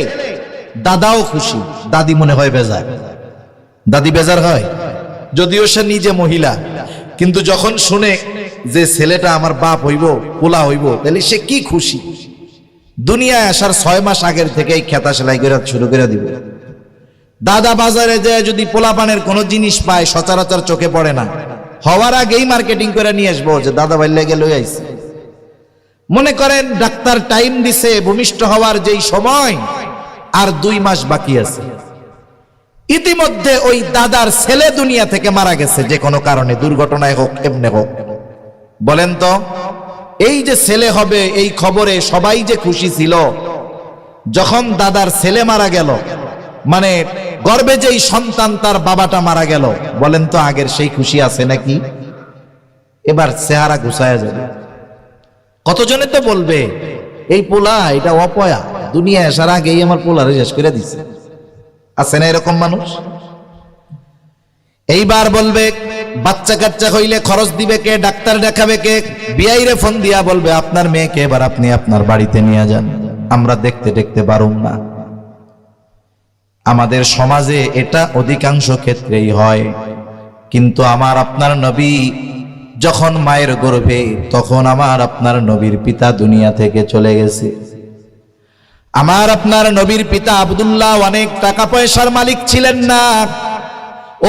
দাদাও খুশি, দাদি মনে হয় বেজার। দাদি বেজার হয়, যদিও সে নিজে মহিলা, কিন্তু যখন শুনে যে ছেলেটা আমার বাপ হইব, পোলা হইব, তাহলে সে কি খুশি। দুনিয়ায় আসার 6 মাস আগের থেকেই খেতা সেলাই করে শুরু করে দিব। দাদা বাজারে যায় যদি পোলাপানের কোনো জিনিস পায়, সচরাচর চোখে পড়ে না, হওয়ার আগেই মার্কেটিং করে নিয়ে আসবো যে দাদা ভাই লেগে লই আইছে। মনে করেন ডাক্তার টাইম দিছে ভূমিষ্ঠ হওয়ার যেই সময়, আর 2 মাস বাকি আছে। ইতিমধ্যে ওই দাদার ছেলে দুনিয়া থেকে মারা গেছে, যে কোনো কারণে, দুর্ঘটনায় হোক এমনি হোক। বলেন তো এই যে ছেলে হবে এই খবরে সবাই যে খুশি ছিল, যখন দাদার ছেলে মারা গেল, মানে গর্ভে যেই সন্তান তার বাবাটা মারা গেল, বলেন তো আগের সেই খুশি আছে নাকি? এবার চেহারা গুছায়া যাবে। কতজনে তো বলবে এই পোলা এটা অপয়া, দুনিয়া আসার আগেই আমার পোলারে শেষ করে দিছে। আছে না এরকম মানুষ? এইবার বলবে বাচ্চা কাচ্চা হইলে খরচ দিবে কে, ডাক্তার দেখাবে কে? বিআইরে ফোন দিয়া বলবে আপনার মেয়েকে এবার আপনি আপনার বাড়িতে নিয়ে যান, আমরা দেখতে দেখতে পারুম না। আমাদের সমাজে এটা অধিকাংশ ক্ষেত্রেই হয়। কিন্তু আমার আপনার নবী যখন মায়ের গর্ভে, তখন আমার আপনার নবীর পিতা দুনিয়া থেকে চলে গেছে। আমার আপনার নবীর পিতা আব্দুল্লাহ অনেক টাকা পয়সার মালিক ছিলেন না।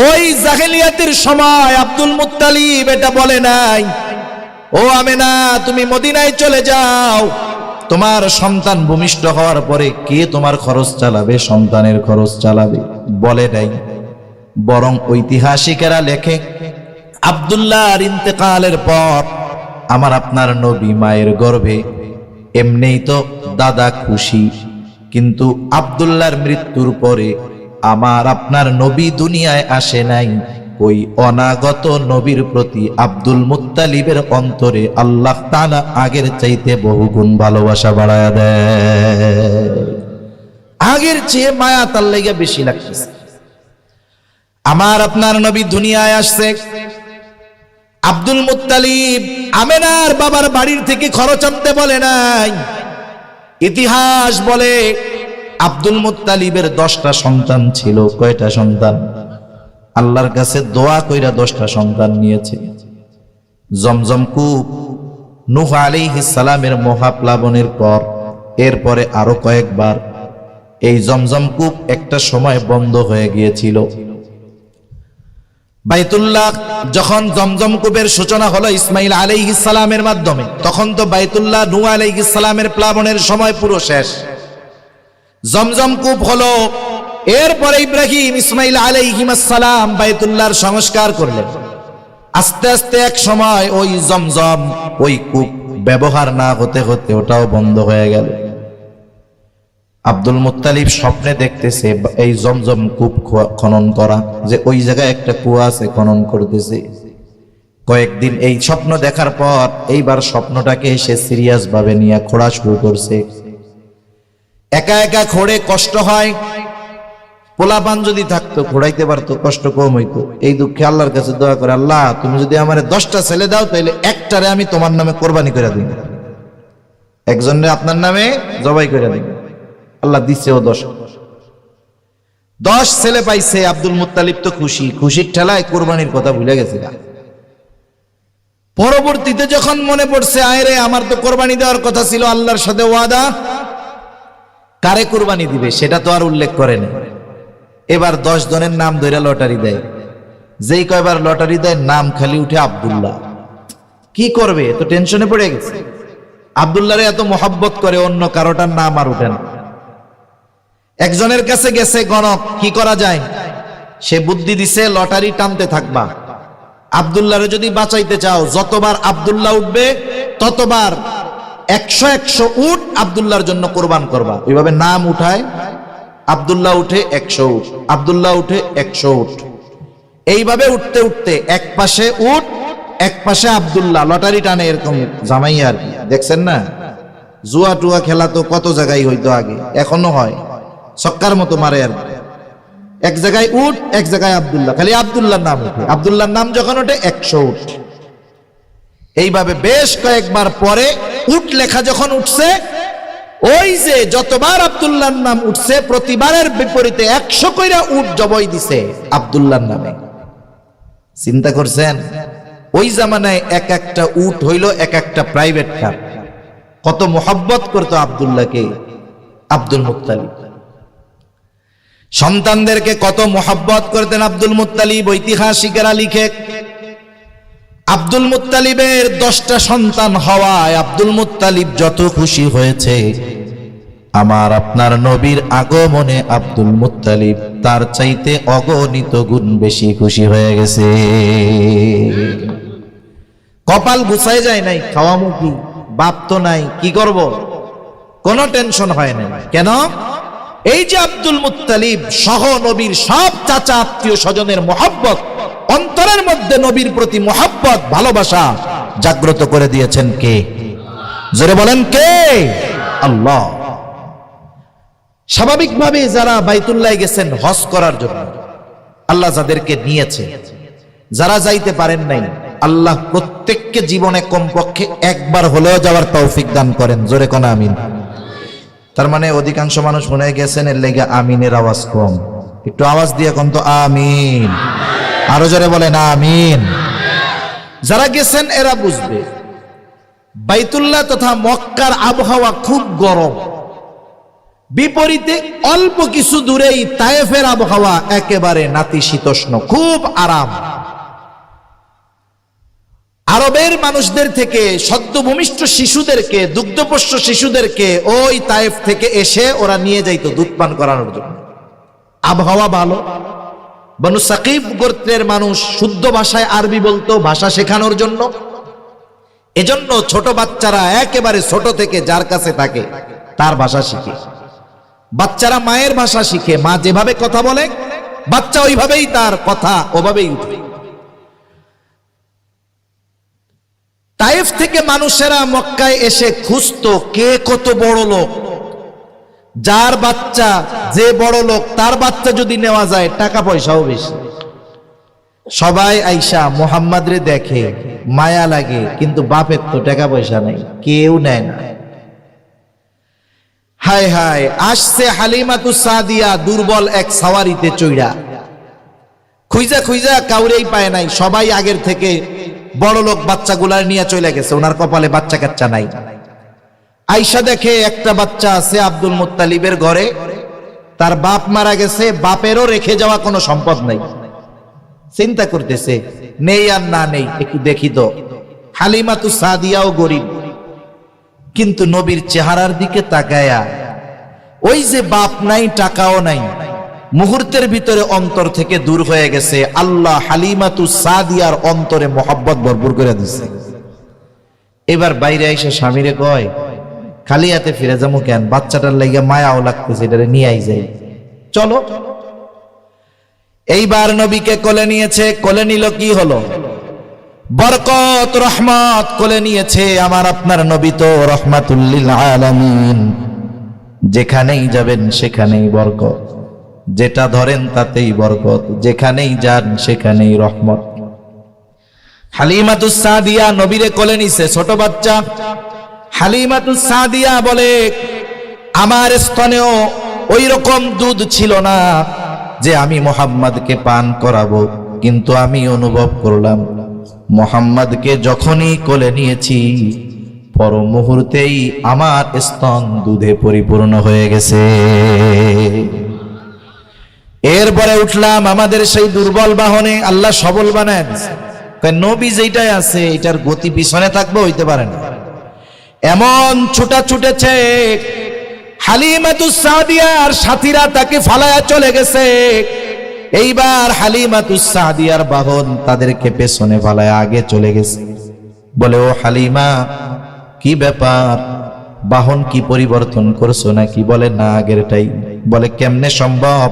ওই জাহেলিয়াতের সময় আব্দুল মুত্তালিব এটা বলে নাই, ও আমেনা তুমি মদিনায় চলে যাও, তোমার সন্তান ভূমিষ্ঠ হওয়ার পরে কে তোমার খরচ চালাবে, সন্তানের খরচ চালাবে, বলে নাই। বরং ঐতিহাসিকেরা লেখে আব্দুল্লাহর ইন্তেকালের পর আমার আপনার নবী মায়ের গর্ভে, এমনিই তো দাদা খুশি, কিন্তু আব্দুল্লাহর মৃত্যুর পরে আমার আপনার নবী দুনিয়ায় আসে নাই। ওই অনাগত নবীর প্রতি আব্দুল মুত্তালিবের অন্তরে আল্লাহ তাআলা আগের চাইতে বহুগুণ ভালোবাসা বাড়ায়া দেয়। আগের চেয়ে মায়া তার লেগে বেশি লাগতেছে। আমার আপনার নবী দুনিয়ায় আসছে, আব্দুল মুত্তালিব আমেনার বাবার বাড়ির থেকে খরচ আনতে বলে নাই। ইতিহাস বলে আব্দুল মুত্তালিবের 10টা সন্তান ছিল। কয়টা সন্তান? আল্লাহর কাছে দোয়া কইরা 10টা সন্তান নিয়েছে। জমজম কূপ নূহ আলাইহিস সালামের মহাপ্লাবনের পর, এরপরে আরো কয়েকবার এই জমজম কূপ একটা সময় বন্ধ হয়ে গিয়েছিল। বাইতুল্লাহ যখন জমজম কূপের সূচনা হলো ইসমাইল আলাইহিস সালামের মাধ্যমে, তখন তো বাইতুল্লাহ নূহ আলাইহিস সালামের প্লাবনের সময় পুরো শেষ। জমজম কূপ হলো, এরপরে ইব্রাহিম ইসমাইল আলাইহিস সালাম বাইতুল্লাহর সংস্কার করলেন। আস্তে আস্তে এক সময় ওই জমজম, ওই কূপ ব্যবহার না হতে হতে ওটাও বন্ধ হয়ে গেল। আব্দুল মুত্তালিব স্বপ্নে দেখতেছে এই জমজম কূপ খনন করা, যে ওই জায়গায় একটা কুয়া আছে, খনন করতেছে। কয়েকদিন এই স্বপ্ন দেখার পর এইবার স্বপ্নটাকে সে সিরিয়াস ভাবে নিয়ে খোঁড়া শুরু করছে। একা একা খোঁড়ে কষ্ট হয়, পোলাপান যদি থাকতো খোঁড়াইতে পারতো, কষ্ট কম হইতো। এই দুঃখে আল্লাহর কাছে দোয়া করে, আল্লাহ তুমি যদি আমার 10টা ছেলে দাও, তাহলে একটারে আমি তোমার নামে কোরবানি করে দিই, একজনের আপনার নামে জবাই করে দিই। আল্লাহ দিচ্ছে ও 10 ছেলে পাইছে। আব্দুল মুত্তালিব তো খুশি, খুশির ঠেলায় কোরবানির কথা ভুলে গেছে। পরবর্তীতে যখন মনে পড়ছে, আয়রে আমার তো কোরবানি দেওয়ার কথা ছিল, আল্লাহর সাথে ওয়াদা, কারে কোরবানি দিবে সেটা তো আর উল্লেখ করে না। এবার 10 জনের নাম ধরে লটারি দেয়। যেই কয়বার লটারি দেয় নাম খালি উঠে আব্দুল্লাহ। কি করবে, তো টেনশনে পড়ে গেছে। আব্দুল্লাহরে এত মহব্বত করে, অন্য কারোটার নাম আর উঠে না। একজনের কাছে গেছে গণক, কি করা যায়? সে বুদ্ধি দিছে, লটারি টানতে থাকবা। আব্দুল্লাহরে যদি বাঁচাইতে চাও, যতবার আব্দুল্লাহ উঠবে ততবার 100 উট আব্দুল্লাহর জন্য কোরবান করবা। ওইভাবে নাম উঠায়, আব্দুল্লাহ উঠে 100 উট, আব্দুল্লাহ উঠে 100 উট। এইভাবে উঠতে উঠতে এক পাশে উট, এক পাশে আব্দুল্লাহ, লটারি টানে। এরকম জামাই আর কি, দেখছেন না? জুয়া টুয়া খেলা তো কত জায়গায় হইতো আগে, এখনো হয়, ছক্কার মতো মারে আর কি। এক জায়গায় উট, এক জায়গায় আব্দুল্লাহ, খালি আব্দুল্লাহর নাম উঠে। আব্দুল্লাহর নাম যখন ওঠে 100 উট। এইভাবে বেশ কয়েকবার পরে উট লেখা যখন উঠছে, ওই যে যতবার আব্দুল্লাহর নাম উঠছে, প্রতিবারের বিপরীতে 100 কইরা উট জবাই দিছে আব্দুল্লাহর নামে। চিন্তা করছেন? ওই জামানায় এক একটা উট হইল এক একটা প্রাইভেট কার। কত মোহাব্বত করতো আব্দুল্লাহকে আব্দুল মুত্তালিব। সন্তানদেরকে কত মোহাব্বত করতেন আব্দুল মুত্তালিব। ঐতিহাসিকেরা লিখে, আব্দুল মুত্তালিবের 10টা সন্তান হওয়ায় আব্দুল মুত্তালিব যত খুশি হয়েছে, আমার আপনার নবীর আগমনে আব্দুল মুত্তালিব তার চাইতে অগণিত গুণ বেশি খুশি হয়ে গেছে। কপাল গুছায় যায় নাই, খাওয়ামু কি, বাপ তো নাই, কি করব, কোনো টেনশন হয় না। কেন? এই যে আব্দুল মুত্তালিব সহ নবীর সব চাচা আত্মীয় স্বজনের মহব্বত, অন্তরের মধ্যে নবীর প্রতি মহব্বত, ভালোবাসা জাগ্রত করে দিয়েছেন কে? জোরে বলেন কে? আল্লাহ। স্বাভাবিকভাবে যারা বাইতুল্লাহ গেছেন হজ করার জন্য, আল্লাহ যাদেরকে নিয়েছে, যারা যাইতে পারেন নাই, আল্লাহ প্রত্যেককে জীবনে কমপক্ষে একবার হলেও যাওয়ার তৌফিক দান করেন। জোরে কোন আমিন। তার মানে অধিকাংশ মানুষ শুনে গেছেন, এর লেগে আমিনের আওয়াজ কম। একটু আওয়াজ দিয়ে কোন তো আমিন, আরো জোরে বলেন আমিন। যারা গেছেন এরা বুঝবে বাইতুল্লাহ তথা মক্কার আবহাওয়া খুব গরম, বিপরীতে অল্প কিছু দূরেই তায়েফের আবহাওয়া একেবারে নাতিশীতোষ্ণ, খুব আরাম। আরবের মানুষদের থেকে সদ্যভূমিষ্ঠ শিশুদেরকে, দুগ্ধপোষ্য শিশুদেরকে ওই তায়েফ থেকে এসে ওরা নিয়ে যাইত দুধ পান করানোর জন্য। আবহাওয়া ভালো, বনু সাকিব গোত্রের মানুষ শুদ্ধ ভাষায় আরবি বলতো ভাষা শেখানোর জন্য। এজন্য ছোট বাচ্চারা একেবারে ছোট থেকে যার কাছে থাকে তার ভাষা শিখে। বাচ্চারা মায়ের ভাষা শিখে, মা যেভাবে কথা বলে বাচ্চা ওইভাবেই তার কথা ওভাবেই উঠবে। তায়েফ থেকে মানুষেরা মক্কায় এসে খুঁজতো কে কত বড় লোক, যার বাচ্চা যে বড় লোক তার বাচ্চা যদি নেওয়া যায় টাকা পয়সাও বেশি। সবাই আইসা মোহাম্মদ রে দেখে, মায়া লাগে, কিন্তু বাপের তো টাকা পয়সা নাই, কেউ নেয় না। হায় হায়, আসছে হালিমাতুস সাদিয়া দুর্বল এক সাওয়ারিতে চইড়া, খুঁজা খুঁজা কাউরেই পায় নাই। সবাই আগের থেকে বড় লোক বাচ্চাগুলার নিয়ে চলে গেছে, ওনার কপালে বাচ্চা কাচ্চা নাই। আইসা দেখে একটা বাচ্চা আছে আব্দুল মুত্তালিবের ঘরে, তার বাপ মারা গেছে, বাপেরও রেখে যাওয়া কোনো সম্পদ নাই। চিন্তা করতেছে নেই আর না নেই, একটু দেখি তো। হালিমাতুস সাদিয়াও গরিব, কিন্তু নবীর চেহারার দিকে তাকায়া ওই যে বাপ নাই টাকাও নাই, মুহূর্তের ভিতরে অন্তর থেকে দূর হয়ে গেছে। আল্লাহ হালিমাতুস সাদিয়ার অন্তরে মোহাব্বত ভরপুর করে দিছে। এবার বাইরে এসে স্বামীরে কয়, খালি হাতে ফিরে যাবো কেন, বাচ্চাটার লাইগা মায়াও লাগতেছে, এটারে নিয়ে আই যাই, চলো। এইবার নবীকে কোলে নিয়েছে, কোলে নিল কি হলো, বরকত রহমত কোলে নিয়েছে। আমার আপনার নবী তো রহমাতুল লিল আলামিন, যেখানেই যাবেন সেখানেই বরকত, যেটা ধরেন তাতেই বরকত, যেখানেই যান সেখানেই রহমত। হালিমাতুস সাদিয়া নবীরে কোলে নিছে, ছোট বাচ্চা। হালিমাতুস সাদিয়া বলে, আমার স্তনেও ওই রকম দুধ ছিল না যে আমি মুহাম্মদকে পান করাবো, কিন্তু আমি অনুভব করলাম মুহাম্মদকে যখনই কোলে নিয়েছি পর মুহূর্তেই আমার স্তন দুধে পরিপূর্ণ হয়ে গেছে। এরপরে উঠলাম আমাদের সেই দুর্বল বাহনে, আল্লাহ সবল বানায় দিয়েছে। নবী যেটাই আছে এটার গতি পিছনে থাকবে, হইতে পারে না। এমন ছুটা ছুটেছে, হালিমাতুস সাদিয়ার সাথীরা তাকে ফালায়া চলে গেছে। এইবার হালিমাতুস সাদিয়ার বাহন তাদেরকে পেছনে ফালায়া আগে চলে গেছে। বলে, ও হালিমা, কি ব্যাপার, বাহন কি পরিবর্তন করছো নাকি? বলে, না, আগেরটাই। বলে, কেমনে সম্ভব,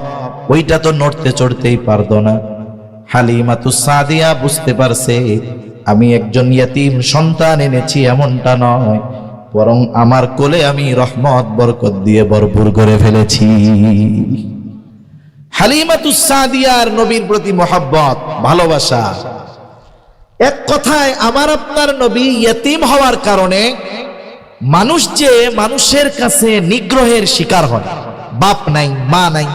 ওইটা তো নড়তে চড়তেই পারতো না। হালিমাতুস সাদিয়া বুঝতে পারছে আমি একজন ইয়াতীম সন্তান এনেছি এমনটা নয়, বরং আমার কোলে আমি রহমত বরকত দিয়ে ভরপুর করে ফেলেছি। হালিমাতুস সাদিয়ার নবীর প্রতি মহব্বত, ভালোবাসা। এক কথায় আমার আপনার নবী ইয়াতীম হওয়ার কারণে মানুষ যে মানুষের কাছে নিগ্রহের শিকার হয়, বাপ নাই মা নাই,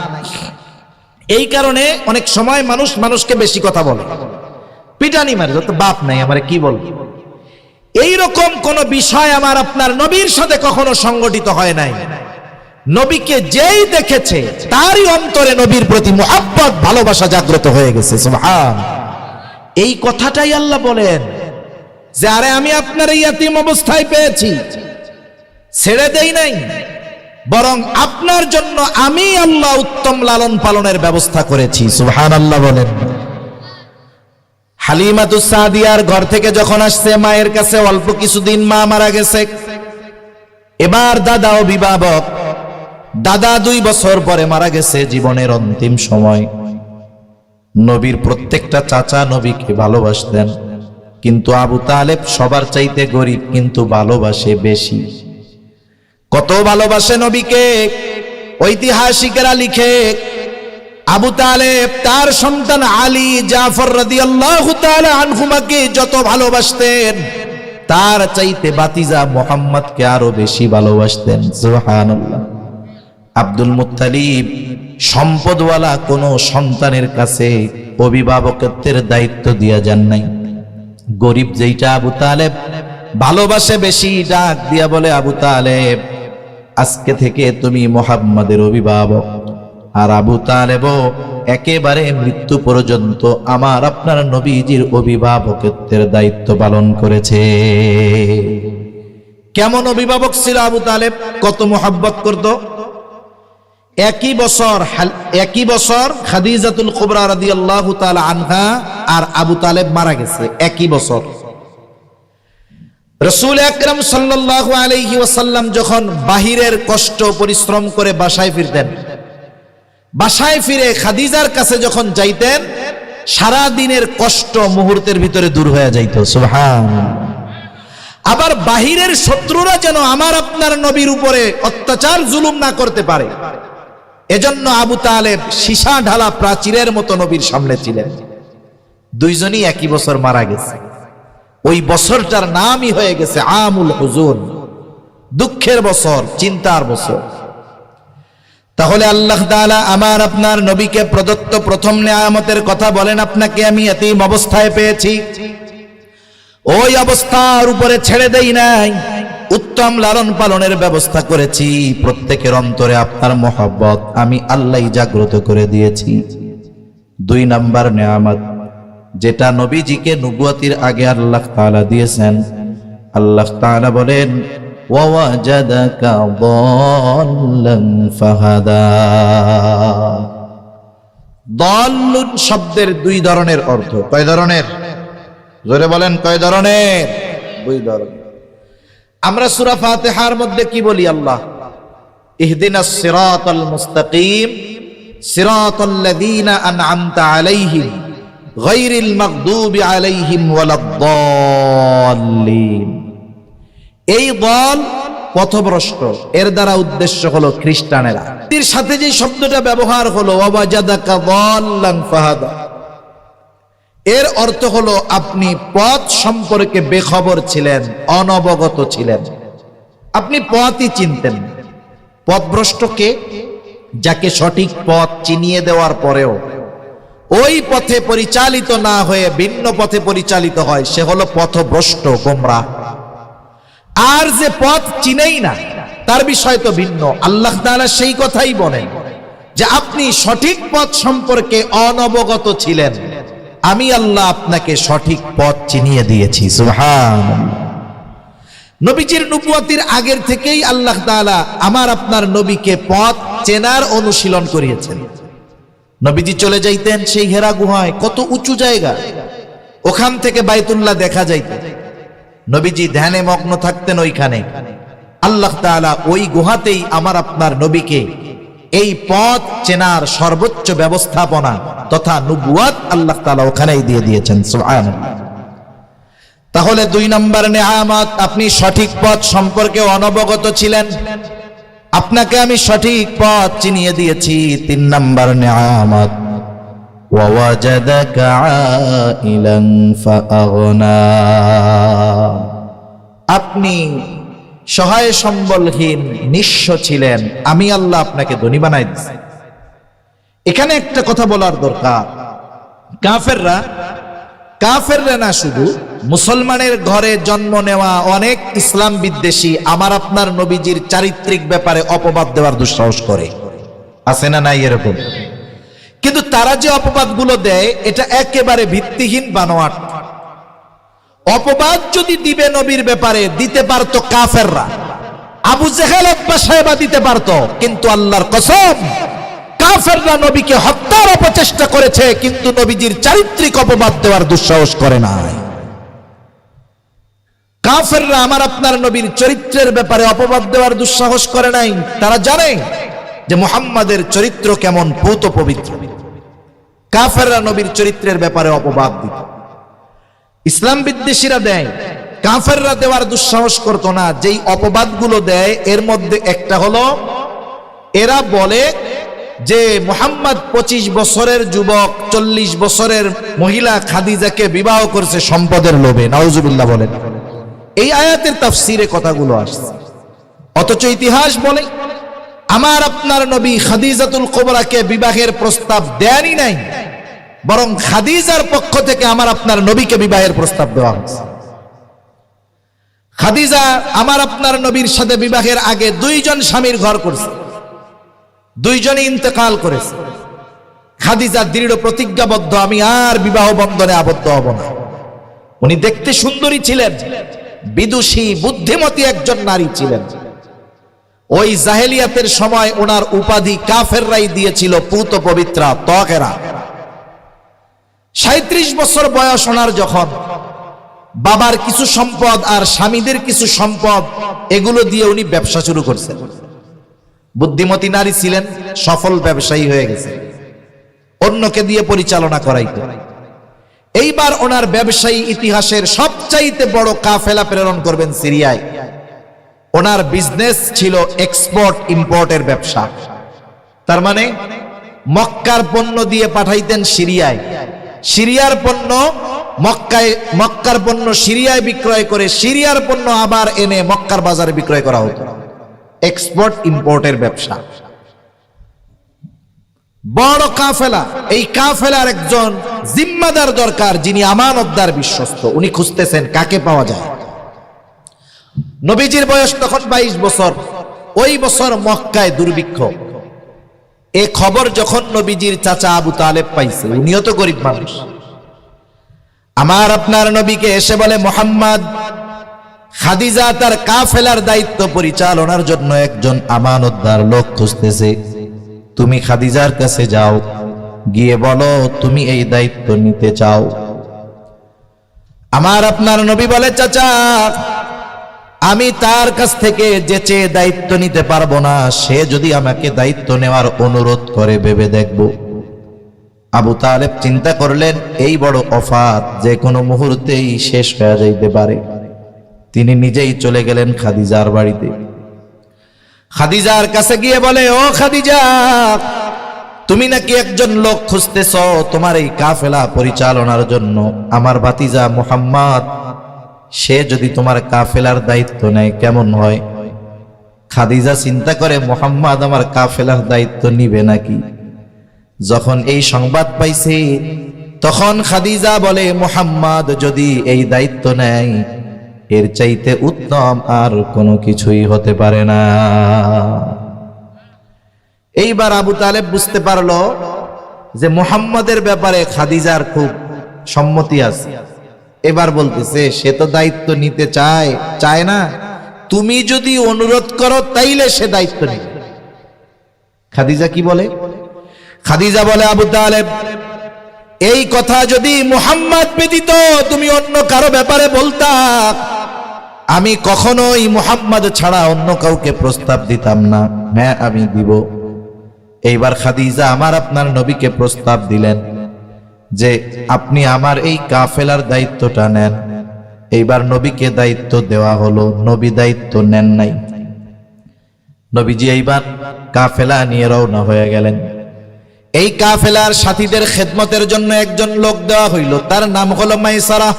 এই কারণে অনেক সময় মানুষ মানুষকে বেশি কথা বলে, পিটানি মারে, যত বাপ নাই আমারে কি বল। এইরকম কোন বিষয় আমার আপনার নবীর সাথে কখনো সংগঠিত হয় নাই। নবীকে যেই দেখেছে তারই অন্তরে নবীর প্রতি মুহাব্বত, ভালোবাসা জাগ্রত হয়ে গেছে। সুবহান। এই কথাটাই আল্লাহ বলেন যে আরে আমি আপনার ইয়াতীম অবস্থায় পেয়েছি, ছেড়ে দেই নাই, বরং আপনার জন্য আমি আল্লাহ উত্তম লালন পালনের ব্যবস্থা করেছি। সুবহানাল্লাহ বলেন। হালিমাতুস সাদিয়ার ঘর থেকে যখন আসছে মায়ের কাছে, অল্প কিছুদিন মা মারা গেছে। এবার দাদা অভিভাবক, দাদা 2 বছর পরে মারা গেছে, জীবনের অন্তিম সময়। নবীর প্রত্যেকটা চাচা নবীকে ভালোবাসতেন, কিন্তু আবু তালেব সবার চাইতে গরিব, কিন্তু ভালোবাসে বেশি। কত ভালোবাসে নবীকে, ঐতিহাসিকেরা লিখে আবু তালেব তার সন্তান আলী জাফর রাদিয়াল্লাহু তাআলা আনহুমাকে যত ভালোবাসতেন, তার চাইতে ভাতিজা মুহাম্মদকে আরো বেশি ভালোবাসতেন। সুবহানাল্লাহ। আব্দুল মুত্তালিব সম্পদওয়ালা কোন সন্তানের কাছে অভিভাবকত্বের দায়িত্ব দিয়া যান নাই। গরিব যেইটা আবু তালেব ভালোবাসে বেশি, ডাক দিয়া বলে, আবু তালেব আজকে থেকে তুমি মুহাম্মাদের অভিভাবক। আর আবু তালেবও একেবারে মৃত্যু পর্যন্ত আমার আপনার নবীজির অভিভাবকত্বের দায়িত্ব পালন করেছে। কেমন অভিভাবক ছিল আবু তালেব, কত মোহাব্বত করত। একই বছর খাদিজাতুল কুবরা রাদিয়াল্লাহু তাআলা আনহা আর আবু তালেব মারা গেছে একই বছর। রাসূল আকরাম সাল্লাল্লাহু আলাইহি ওয়াসাল্লাম যখন বাহিরের কষ্ট পরিশ্রম করে বাসায় ফিরতেন, বাসায় ফিরে খাদিজার কাছে যখন যাইতেন, সারা দিনের কষ্ট মুহূর্তের ভিতরে দূর হয়ে যাইত। সুবহানাল্লাহ। আবার বাহিরের শত্রুরা যেন আমার আপনার নবীর উপরে অত্যাচার জুলুম না করতে পারে, এজন্য আবু তালেব সীসা ঢালা প্রাচীরের মতো নবীর সামনে ছিলেন। দুইজনই একই বছর মারা গেছে। ওই বছরটার নামই হয়ে গেছে আমুল হুজুন, দুঃখের বছর, চিন্তার বছর। তাহলে আল্লাহ তাআলা আমার আপনার নবীকে প্রদত্ত প্রথম নিয়ামতের কথা বলেন, আপনাকে আমি এতিম অবস্থায় পেয়েছি, ওই অবস্থার উপরে ছেড়ে দেই নাই, উত্তম লালন পালনের ব্যবস্থা করেছি। প্রত্যেকের অন্তরে আপনার মহব্বত আমি আল্লাহ জাগ্রত করে দিয়েছি। 2 নাম্বার নিয়ামত যেটা নবীজিকে নবুয়তির আগে আল্লাহ তাআলা দিয়েছেন, আল্লাহ তাআলা বলেন ওয়াজাদাকা দাল্লান ফাহাদা। দাল্লুন শব্দের 2 ধরনের অর্থ। কয় ধরনের? জোরে বলেন, কয় ধরনের? 2 ধরনের। আমরা সূরা ফাতিহার মধ্যে কি বলি? আল্লাহ ইহদিনাস সিরাতাল মুস্তাকিম সিরাতাল লাযীনা আন'আমতা আলাইহিম গায়রিল মাগদুবি আলাইহিম ওয়ালাদ-দাল্লিন। এই দল পথভ্রষ্ট, এর দ্বারা উদ্দেশ্য হলো খ্রিস্টানেরা। এর সাথে যে শব্দটা ব্যবহার হলো ওয়াজাদাকা দাল্লান ফাহাদা, এর অর্থ হলো আপনি পথ সম্পর্কে বেখবর ছিলেন, অনবগত ছিলেন, আপনি পথই চিনতেন। পথভ্রষ্ট কে? যাকে সঠিক পথ চিনিয়ে দেওয়ার পরেও ওই পথে পরিচালিত না হয়ে ভিন্ন পথে পরিচালিত হয়, সে হলো পথভ্রষ্ট, গোমরাহ। আর যে পথ চিনেই না, তার বিষয় তো ভিন্ন। আল্লাহ তাআলা সেই কথাই বলেন যে আপনি সঠিক পথ সম্পর্কে অনবগত ছিলেন, আমি আল্লাহ আপনাকে সঠিক পথ চিনিয়ে দিয়েছি। সুবহানাল্লাহ। নবীজির নবুয়তির আগের থেকেই আল্লাহ তাআলা আমার আপনার নবীকে পথ চেনার অনুশীলন করিয়েছেন। নবীজি চলে যাইতেন সেই হেরা গুহায়, কত উঁচু জায়গা, ওখান থেকে বাইতুল্লাহ দেখা যাইত। নবীজি ধ্যানে মগ্ন থাকতেন ওইখানে। আল্লাহ তাআলা ওই গুহাতেই আমার আপনার নবীকে এই পথ চেনার সর্বোচ্চ ব্যবস্থাপনা তথা নবুয়ত আল্লাহ তাআলা ওখানেই দিয়ে দিয়েছেন। সুবহানাল্লাহ। তাহলে 2 নম্বর নিয়ামত, আপনি সঠিক পথ সম্পর্কে অনবগত ছিলেন, আপনাকে আমি সঠিক পথ চিনিয়ে দিয়েছি। 3 নম্বর নিয়ামত ওয়াজাদাকা আইলান ফাআগনা, আপনি সহায় সম্বলহীন, নিঃস্ব ছিলেন, আমি আল্লাহ আপনাকে ধনী বানাই দিয়েছি। এখানে একটা কথা বলার দরকার, কাফেররা না, শুধু মুসলমানের ঘরে জন্ম নেওয়া অনেক ইসলাম বিদ্বেষী আমার আপনার নবীজির চারিত্রিক ব্যাপারে অপবাদ দেওয়ার দুঃসাহস করে, আছে না নাই এরকম? কিন্তু তারা যে অপবাদগুলো দেয় এটা একেবারে ভিত্তিহীন, বানোয়াট। অপবাদ যদি দিবে নবীর ব্যাপারে, দিতে পারতো কাফেররা, আবু জেহেল আব্বা সাহেবা দিতে পারতো, কিন্তু আল্লাহর কসম কাফেররা নবীকে হত্যার অপচেষ্টা করেছে, কিন্তু নবীজির চারিত্রিক অপবাদ দেওয়ার দুঃসাহস করে নাই। কাফেররা আমার আপনার নবীর চরিত্রের ব্যাপারে অপবাদ দেওয়ার দুঃসাহস করে নাই। তারা জানে যে মুহাম্মাদের চরিত্র কেমন পূত পবিত্র। কাফেররা নবীর চরিত্রের ব্যাপারে অপবাদ দিত, ইসলাম বিদ্বেষীরা দেয়, কাফেররা দেওয়ার দুঃসাহস করত না। যেই অপবাদগুলো দেয় এর মধ্যে একটা হলো, এরা বলে যে মুহাম্মদ 25 বছরের যুবক 40 বছরের মহিলা খাদিজাকে বিবাহ করছে সম্পদের লোভে। নাউজুবিল্লাহ বলেন। এই আয়াতের তাফসীরে কথাগুলো আসছে, অথচ ইতিহাস বলে আমার আপনার নবী খাদিজাতুল কুবরাকে বিবাহের প্রস্তাব দেনই নাই, বরং খাদিজার পক্ষ থেকে আমার আপনার নবীকে বিবাহের প্রস্তাব দেওয়া হয়েছে। খাদিজা আমার আপনার নবীর সাথে বিবাহের আগে দুইজন স্বামীর ঘর করছে, দুইজনই ইন্তেকাল করেছে। খাদিজা দৃঢ় প্রতিজ্ঞাবদ্ধ, আমি আর বিবাহ বন্ধনে আবদ্ধ হব না। উনি দেখতে সুন্দরী ছিলেন, বিদুষী বুদ্ধিমতী একজন নারী ছিলেন। ওই জাহেলিয়াতের সময় ওনার উপাধি কাফেররাই দিয়েছিল পুত পবিত্রা, তকেরা। 37 বছর বয়স ওনার যখন, বাবার কিছু সম্পদ আর স্বামীদের কিছু সম্পদ এগুলো দিয়ে উনি ব্যবসা শুরু করছেন। বুদ্ধিমতী নারী ছিলেন, সফল ব্যবসায়ী হয়ে গেছে, অন্যকে দিয়ে পরিচালনা করাইতো। এইবার ওনার ব্যবসায়ী ইতিহাসের সবচাইতে বড় কাফেলা প্রেরণ করবেন সিরিয়ায়। ওনার বিজনেস ছিল এক্সপোর্ট ইম্পোর্টের ব্যবসা। তার মানে মক্কার পণ্য দিয়ে পাঠাইতেন সিরিয়ায়, সিরিয়ার পণ্য মক্কায়, মক্কার পণ্য সিরিয়ায় বিক্রয় করে সিরিয়ার পণ্য আবার এনে মক্কার বাজারে বিক্রয় করা হতো। এক্সপোর্ট ইম্পোর্টের ব্যবসা, বড় কাফেলা। এই কাফেলার একজন জিম্মাদার দরকার, যিনি আমানতদার, বিশ্বস্ত। উনি খুঁজতেছেন কাকে পাওয়া যায়। নবীজির বয়স তখন 22 বছর। ওই বছর মক্কায় দুর্ভিক্ষ। এই খবর যখন নবীজির চাচা আবু তালেব পাইছে, উনিও তো গরিব মানুষ, আমার আপনার নবীকে এসে বলে, মুহাম্মদ, খাদিজা তার কাফেলার দায়িত্ব পরিচালনার জন্য একজন আমানতদার লোক খুঁজতেছে। তুমি খাদিজার কাছে যাও, গিয়ে বলো তুমি এই দায়িত্ব নিতে চাও। আমার আপনার নবী বলে, চাচা, আমি তার কাছ থেকে যেচে দায়িত্ব নিতে পারবো না। সে যদি আমাকে দায়িত্ব নেওয়ার অনুরোধ করে ভেবে দেখব। আবু তালেব চিন্তা করলেন, এই বড় অফার যে কোনো মুহূর্তেই শেষ হয়ে যাইতে পারে। তিনি নিজেই চলে গেলেন খাদিজার বাড়িতে। খাদিজার কাছে গিয়ে বলে, ও খাদিজা, তুমি নাকি একজন লোক খুঁজতেছ তোমার এই কাফেলা পরিচালনার জন্য। আমার ভাতিজা মুহাম্মদ, সে যদি তোমার কাফেলার দায়িত্ব নেয় কেমন হয়? খাদিজা চিন্তা করে, মুহাম্মদ আমার কাফেলার দায়িত্ব নিবে নাকি? যখন এই সংবাদ পাইছে, তখন খাদিজা বলে, মুহাম্মদ যদি এই দায়িত্ব নেয়, এর চাইতে উত্তম আর কোনো কিছুই হতে পারে না। এইবার আবু তালেব বুঝতে পারলো যে মুহাম্মদের ব্যাপারে খাদিজার খুব সম্মতি আছে। এবার বলতেছে, সে তো দায়িত্ব নিতে চায় না, তুমি যদি অনুরোধ করো তাইলে সে দায়িত্ব নেবে। খাদিজা কি বলে? খাদিজা বলে, আবু তালেব, এই কথা যদি মুহাম্মদ ব্যতীত তুমি অন্য কারো ব্যাপারে বলতা, আমি কখনোই মুহাম্মদ ছাড়া অন্য কাউকে প্রস্তাব দিতাম না। হ্যাঁ, আমি দিব। এইবার খাদিজা আমার আপনার নবীকে প্রস্তাব দিলেন যে আপনি আমার এই কাফেলার দায়িত্বটা নেন। এইবার নবীকে দায়িত্ব দেওয়া হলো, নবী দায়িত্ব নেন নাই। নবীজি এইবার কাফেলা নিয়ে রওনা হয়ে গেলেন। এই কাফেলার সাথীদের খেদমতের জন্য একজন লোক দেওয়া হইল, তার নাম হলো মাইসারা।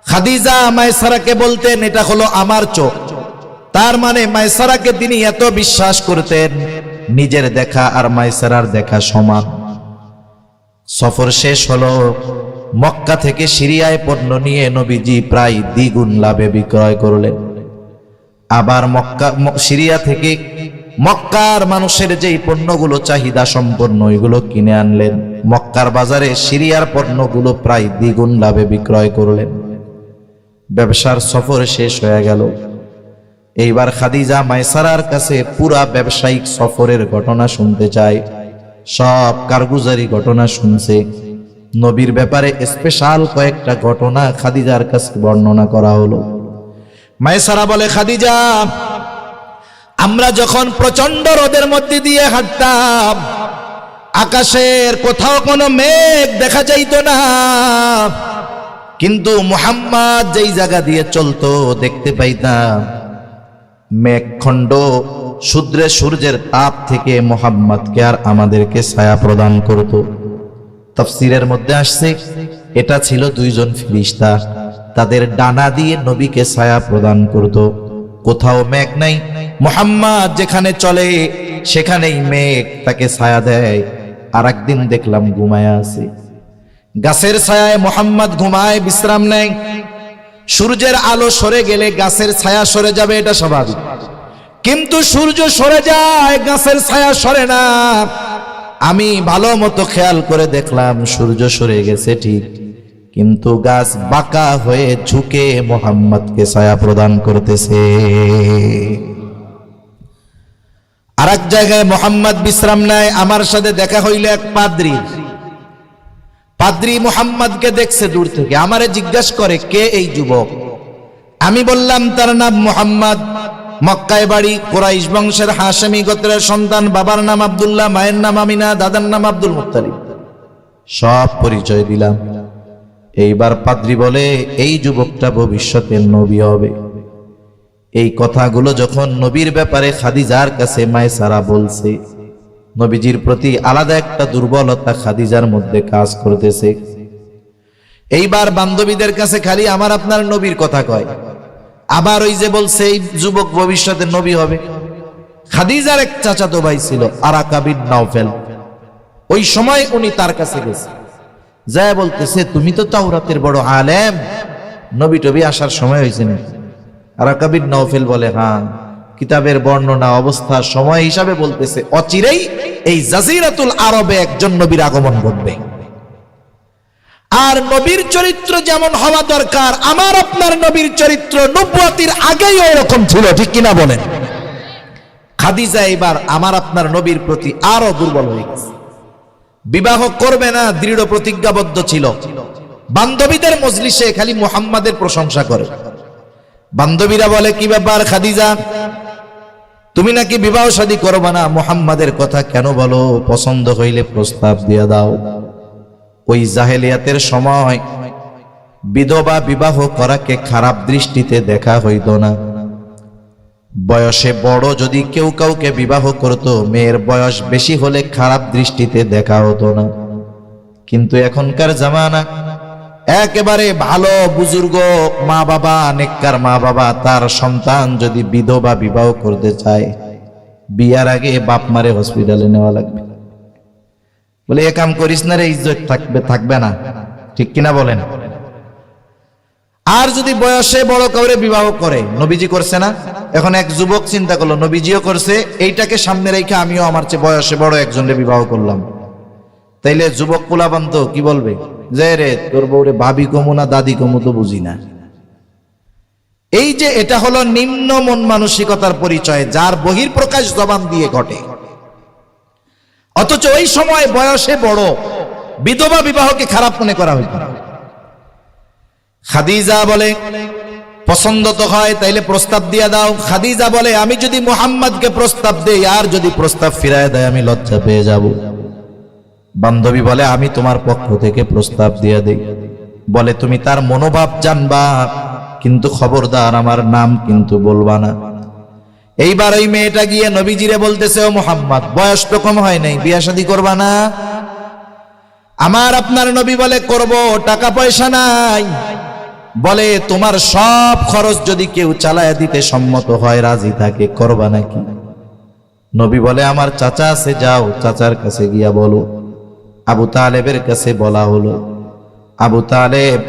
খাদিজা মাইসারাকে বলতেন, এটা হলো আমার চোখ। তার মানে মাইসারাকে তিনি এত বিশ্বাস করতেন, নিজের দেখা আর মাইসারার দেখা সমান। সফর শেষ হলো। মক্কা থেকে সিরিয়ায় পণ্য নিয়ে নবীজি প্রায় দ্বিগুণ লাভে বিক্রয় করলেন। আবার সিরিয়া থেকে মক্কার মানুষের যেই পণ্যগুলো চাহিদা সম্পন্ন, ওইগুলো কিনে আনলেন। মক্কার বাজারে সিরিয়ার পণ্যগুলো প্রায় দ্বিগুণ লাভে বিক্রয় করলেন। ব্যবসার সফর শেষ হয়ে গেল। এইবার খাদিজা মাইসারার কাছে পুরা ব্যবসায়িক সফরের ঘটনা শুনতে চায়। সব কারগুজারি ঘটনা শুনছে। নবীর ব্যাপারে স্পেশাল কয়েকটা ঘটনা খাদিজার কাছে বর্ণনা করা হলো। মাইসারা বলে, খাদিজা, আমরা যখন প্রচন্ড রোদের মধ্যে দিয়ে হাঁটতাম, আকাশের কোথাও কোনো মেঘ দেখা যাইতো না, কিন্তু মুহাম্মদ যেই জায়গা দিয়ে চলতো দেখতে পাইতাম মেঘখণ্ড সূর্যের তাপ থেকে মুহাম্মদকে আর আমাদেরকে ছায়া প্রদান করত। তাফসীরের মধ্যে আসছে, এটা ছিল দুইজন ফেরেশতা, তাদের ডানা দিয়ে নবীকে ছায়া প্রদান করত। কোথাও মেঘ নাই, মুহাম্মদ যেখানে চলে সেখানেই মেঘ তাকে ছায়া দেয়। আর একদিন দেখলাম ঘুমায়া আছে, গাছের ছায়ায় মুহাম্মদ ঘুমায়, বিশ্রাম নেয়। সূর্যের আলো সরে গেলে গাছের ছায়া সরে যাবে, এটা স্বাভাবিক, কিন্তু সূর্য সরে যায়, গাছের ছায়া সরে না। আমি ভালো মতো খেয়াল করে দেখলাম সূর্য সরে গেছে ঠিক, কিন্তু গাছ বাঁকা হয়ে ঝুঁকে মুহাম্মদকে ছায়া প্রদান করতেছে। আর এক জায়গায় মুহাম্মদ বিশ্রাম নেয়, আমার সাথে দেখা হইল এক পাদ্রী মুহাম্মদকে দেখছে দূর থেকে, আমারে জিজ্ঞাসা করে কে এই যুবক। আমি বললাম তার নাম মুহাম্মদ, মক্কায় বাড়ি, কুরাইশ বংশের হাশেমি গোত্রের সন্তান, বাবার নাম আব্দুল্লাহ, মায়ের নাম আমিনা, দাদার নাম আব্দুল মুত্তালিব। সব পরিচয় দিলাম। এইবার পাদ্রী বলে এই যুবকটা ভবিষ্যতে নবী হবে। এই কথাগুলো যখন নবীর ব্যাপারে খাদিজার কাছে মায়সারা বলছে, নবীজির প্রতি আলাদা একটা দুর্বলতা খাদিজার মধ্যে কাজ করতেছে। এইবার বান্ধবীদের কাছে খালি আমার আপনার নবীর কথা কয়, আবার ওই যে বলছে এই যুবক ভবিষ্যতে নবী হবে। খাদিজার এক চাচাতো ভাই ছিল আরাকা বিন নাওফেল, ওই সময় উনি তার কাছে গেছে, যায় বলতেছে তুমি তো তাওরাতের বড় আলেম, নবী টবি আসার সময় হয়েছে না? আরাকা বিন নাওফেল বলে হ্যাঁ, কিতাবের বর্ণনা অবস্থা সময় হিসাবে বলতেছে অচিরেই এই জাজিরাতুল আরবে একজন নবীর আগমন ঘটবে। আর নবীর চরিত্র যেমন হওয়া দরকার, আমার আপনার নবীর চরিত্র নবুয়তির আগেই এরকম ছিল, ঠিক কিনা বলেন? খাদিজা এবার আমার আপনার নবীর প্রতি আরো দুর্বল হয়ে গেছে, বিবাহ করবে না দৃঢ় প্রতিজ্ঞাবদ্ধ ছিল। বান্ধবীদের মজলিসে খালি মুহাম্মাদের প্রশংসা করে। বান্ধবীরা বলে কি ব্যাপার খাদিজা, তুমি নাকি বিবাহ শাদী করবে না, মুহাম্মাদের কথা কেন বলো? পছন্দ হইলে প্রস্তাব দিয়ে দাও। ওই জাহেলিয়াতের সময় বিধবা বিবাহ করাকে খারাপ দৃষ্টিতে দেখা হইত না। বয়সে বড় যদি কেউ কাউকে বিবাহ করত, মেয়ের বয়স বেশি হলে খারাপ দৃষ্টিতে দেখা হতো না। কিন্তু এখনকার জামানা একেবারে ভালো বুজুর্গ মা বাবা, নেককার মা বাবা, তার সন্তান যদি বিধবা বিবাহ করতে চায়, বিয়ার আগে বাপ মারে হসপিটালে নেওয়া লাগবে। বলে এ কাম করিস না রে, ইজ্জত থাকবে না, ঠিক কিনা বলেন? আর যদি বয়সে বড় কাউরে বিবাহ করে, নবীজি করছে না? এখন এক যুবক চিন্তা করলো নবীজিও করছে, এইটাকে সামনে রেখে আমিও আমার চেয়ে বয়সে বড় একজনের বিবাহ করলাম, তাইলে যুবক পোলাপান তো কি বলবে, যে রে তোর বউরে ভাবি কমু না দাদি কমু তো বুঝি না। এই যে এটা হলো নিম্ন মন মানসিকতার পরিচয়, যার বহির্প্রকাশ জবান দিয়ে ঘটে। অথচ ওই সময় বয়সে বড় বিধবা বিবাহকে খারাপ মনে করা হইত। খাদিজা বলে পছন্দ তো হয়, তাইলে প্রস্তাব দিয়ে দাও। খাদিজা বলে আমি যদি মুহাম্মদকে প্রস্তাব দেই আর যদি প্রস্তাব ফিরায় দেয় আমি লজ্জা পেয়ে যাব। বান্ধবী বলে আমি তোমার পক্ষ থেকে প্রস্তাব দিয়ে দেই। বলে তুমি তার মনোভাব জানবা, কিন্তু খবরদার আমার নাম কিন্তু বলবা না। এইবার ওই মেয়েটা গিয়ে নবীজিরে বলতেছে, ও মুহাম্মদ, বয়স তো কম হয় নাই, বিয়া শাদী করবা না? আমার আপনার নবী বলে করব, টাকা পয়সা নাই। বলে তোমার সব খরচ যদি কেউ চালায় দিতে সম্মত হয়, রাজি থাকে, করবা নাকি? নবী বলে আমার চাচা আছে, যাও চাচার কাছে গিয়া বলো। আবু তালেবের কাছে বলা হলো। আবু তালেব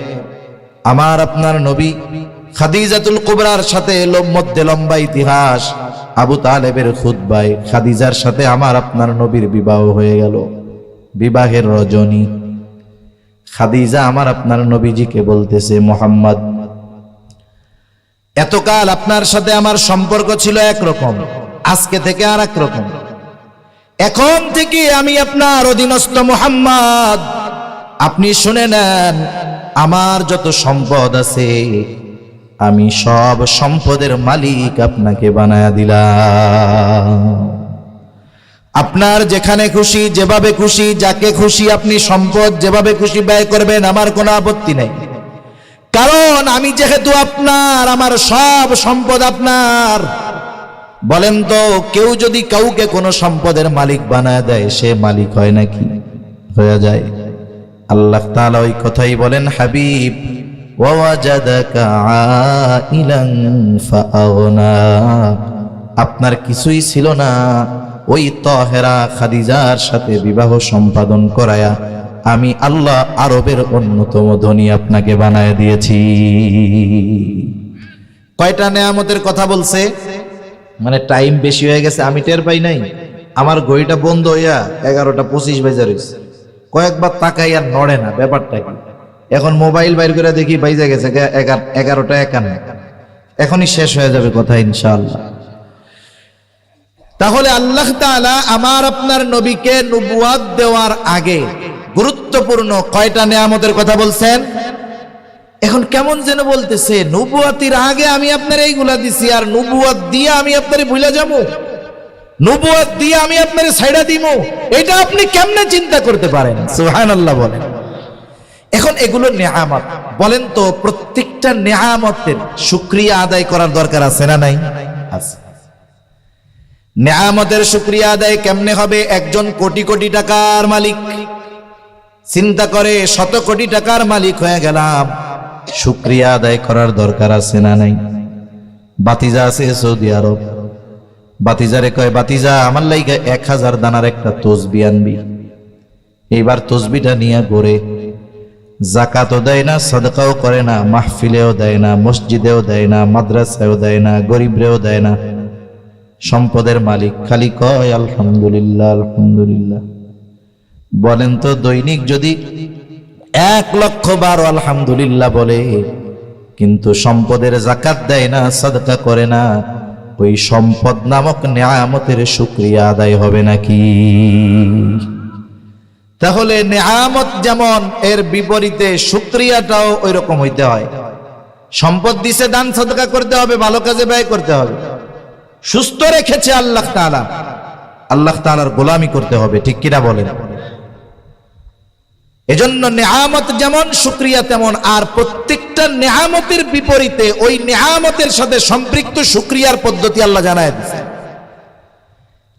আমার আপনার নবী খাদিজাতুল কুবরার সাথে মধ্যে লম্বা ইতিহাস। আবু তালেবের খুতবায় খাদিজার সাথে আমার আপনার নবীর বিবাহ হয়ে গেল। বিবাহের রজনী খাদিজা আমার আপনার নবীজিকে বলতেছে, মুহাম্মদ, এতকাল আপনার সাথে আমার সম্পর্ক ছিল একরকম, আজকে থেকে আর এক রকম। এখন থেকে আমি আপনার অধীনস্থ মুহাম্মদ। আপনি শুনে নেন, আমার যত সম্পদ আছে আমি সব সম্পদের মালিক আপনাকে বানায়া দিলাম। আপনার যেখানে খুশি, যেভাবে খুশি, যাকে খুশি আপনি সম্পদ যেভাবে খুশি ব্যয় করবেন, আমার কোনো আপত্তি নেই। কারণ আমি যেহেতু আপনার, আমার সব সম্পদ আপনার। বলেন তো, কেউ যদি কাউকে কোনো সম্পদের মালিক বানায় দেয়, সে মালিক হয় নাকি? হয়ে যায়। আল্লাহ তাআলা ওই কথাই বলেন, হাবিব ওয়াজাদাকা আইলান ফাআগনা। আপনার কিছুই ছিল না, ওই তাহেরা খাদিজার সাথে বিবাহ সম্পাদন করায়া আমি আল্লাহ আরবের অন্যতম ধনী আপনাকে বানায় দিয়েছি। কয়টা নেয়ামতের কথা বলছে? মানে টাইম বেশি হয়ে গেছে, আমি টের পাই নাই। আমার ঘড়িটা বন্ধ হইয়া 11:25 বেজে রয়েছে। কয়েকবার তাকাই আর নড়ে না, ব্যাপারটা কি? এখন মোবাইল বাইর করে দেখি বাইজে গেছে 11:51। এখনই শেষ হয়ে যাবে কথা ইনশাআল্লাহ। তাহলে আল্লাহ তাআলা আমার আপনার নবীকে নবুয়াত দেওয়ার আগে গুরুত্বপূর্ণ কয়টা নেয়ামতের কথা বলছেন? এখন কেমন যেন বলতেছে নবুয়াতির আগে আমি আপনার এইগুলা দিছি, আর নবুয়াত দিয়ে আমি আপনারে ভুলে যাবো, নবুয়াত দিয়ে আমি আপনারে ছাইড়া দিব, এটা আপনি কেমনে চিন্তা করতে পারেন? সুবহানাল্লাহ বলেন। এখন এগুলো নেয়ামত, বলেন তো প্রত্যেকটা নেয়ামতের শুকরিয়া আদায় করার দরকার আছে না নাই? আছে। নেয়ামতের শুকরিয়া আদায় কেমনে হবে? একজন কোটি কোটি টাকার মালিক, চিন্তা করে 100 কোটি টাকার মালিক হয়ে গেলাম, শুকরিয়া আদায় করার দরকার আছে না নাই? বাতিজা আছে সৌদি আরব, বাতিজারে কয় বাতিজা আমার লাইগা 1000 দানার একটা তসবি আনবি। এইবার তসবিটা নিয়ে ঘুরে, জাকাতও দেয় না, সাদকাও করে না, মাহফিলেও দেয় না, মসজিদেও দেয় না, মাদ্রাসায়ও দেয় না, গরিবরেও দেয় না। সম্পদের মালিক, খালি কয় আলহামদুলিল্লাহ আলহামদুলিল্লাহ। বলেন তো দৈনিক যদি 1,00,000 বার আলহামদুলিল্লাহ বলে কিন্তু সম্পদের জাকাত দেয় না, সাদকা করে না, ওই সম্পদ নামক নেয়ামতের শুকরিয়া আদায় হবে নাকি? তাহলে নেয়ামত যেমন, এর বিপরীতে শুকরিয়াটাও ওই রকম হইতে হয়। সম্পদ দিছে, দান সাদকা করতে হবে, ভালো কাজে ব্যয় করতে হবে। সুস্থ রেখেছে আল্লাহ তাআলা, আল্লাহ তাআলার গোলামি করতে হবে, ঠিক কিনা বলেন? এজন্য নেয়ামত যেমন শুকরিয়া তেমন, আর প্রত্যেকটা নেয়ামতের বিপরীতে ওই নেয়ামতের সাথে সম্পৃক্ত শুকরিয়ার পদ্ধতি আল্লাহ জানায় দিয়েছে।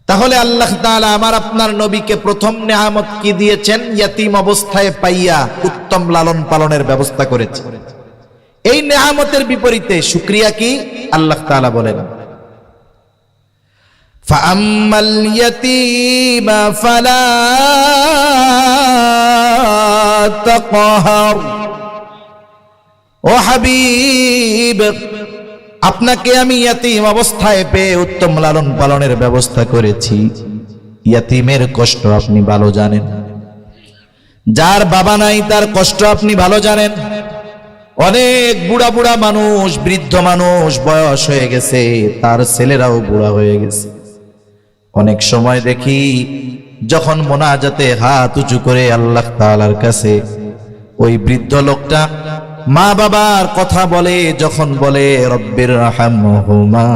তাহলে আল্লাহ তাআলা আমার আপনার নবীকে প্রথম নেয়ামত কি দিয়েছেন? ইয়াতীম অবস্থায় পাইয়া উত্তম লালন পালনের ব্যবস্থা করেছে। এই নেয়ামতের বিপরীতে শুকরিয়া কি? আল্লাহ তাআলা বলেন ফাআম্মাল ইয়াতীমা ফালা তাকহার। ও হাবিব, আপনাকে আমি ইয়াতীম অবস্থায় পেয়ে উত্তম লালন পালনের ব্যবস্থা করেছি। ইয়াতীমের কষ্ট আপনি ভালো জানেন, যার বাবা নাই তার কষ্ট আপনি ভালো জানেন। অনেক বুড়া বুড়া মানুষ, বৃদ্ধ মানুষ, বয়স হয়ে গেছে, তার ছেলেরাও বুড়া হয়ে গেছে। অনেক সময় দেখি যখন মোনাজাতে হাত উঁচু করে আল্লাহ তাআলার কাছে ওই বৃদ্ধ লোকটা মা বাবার কথা বলে, যখন বলে রব্বির রাহমহুমা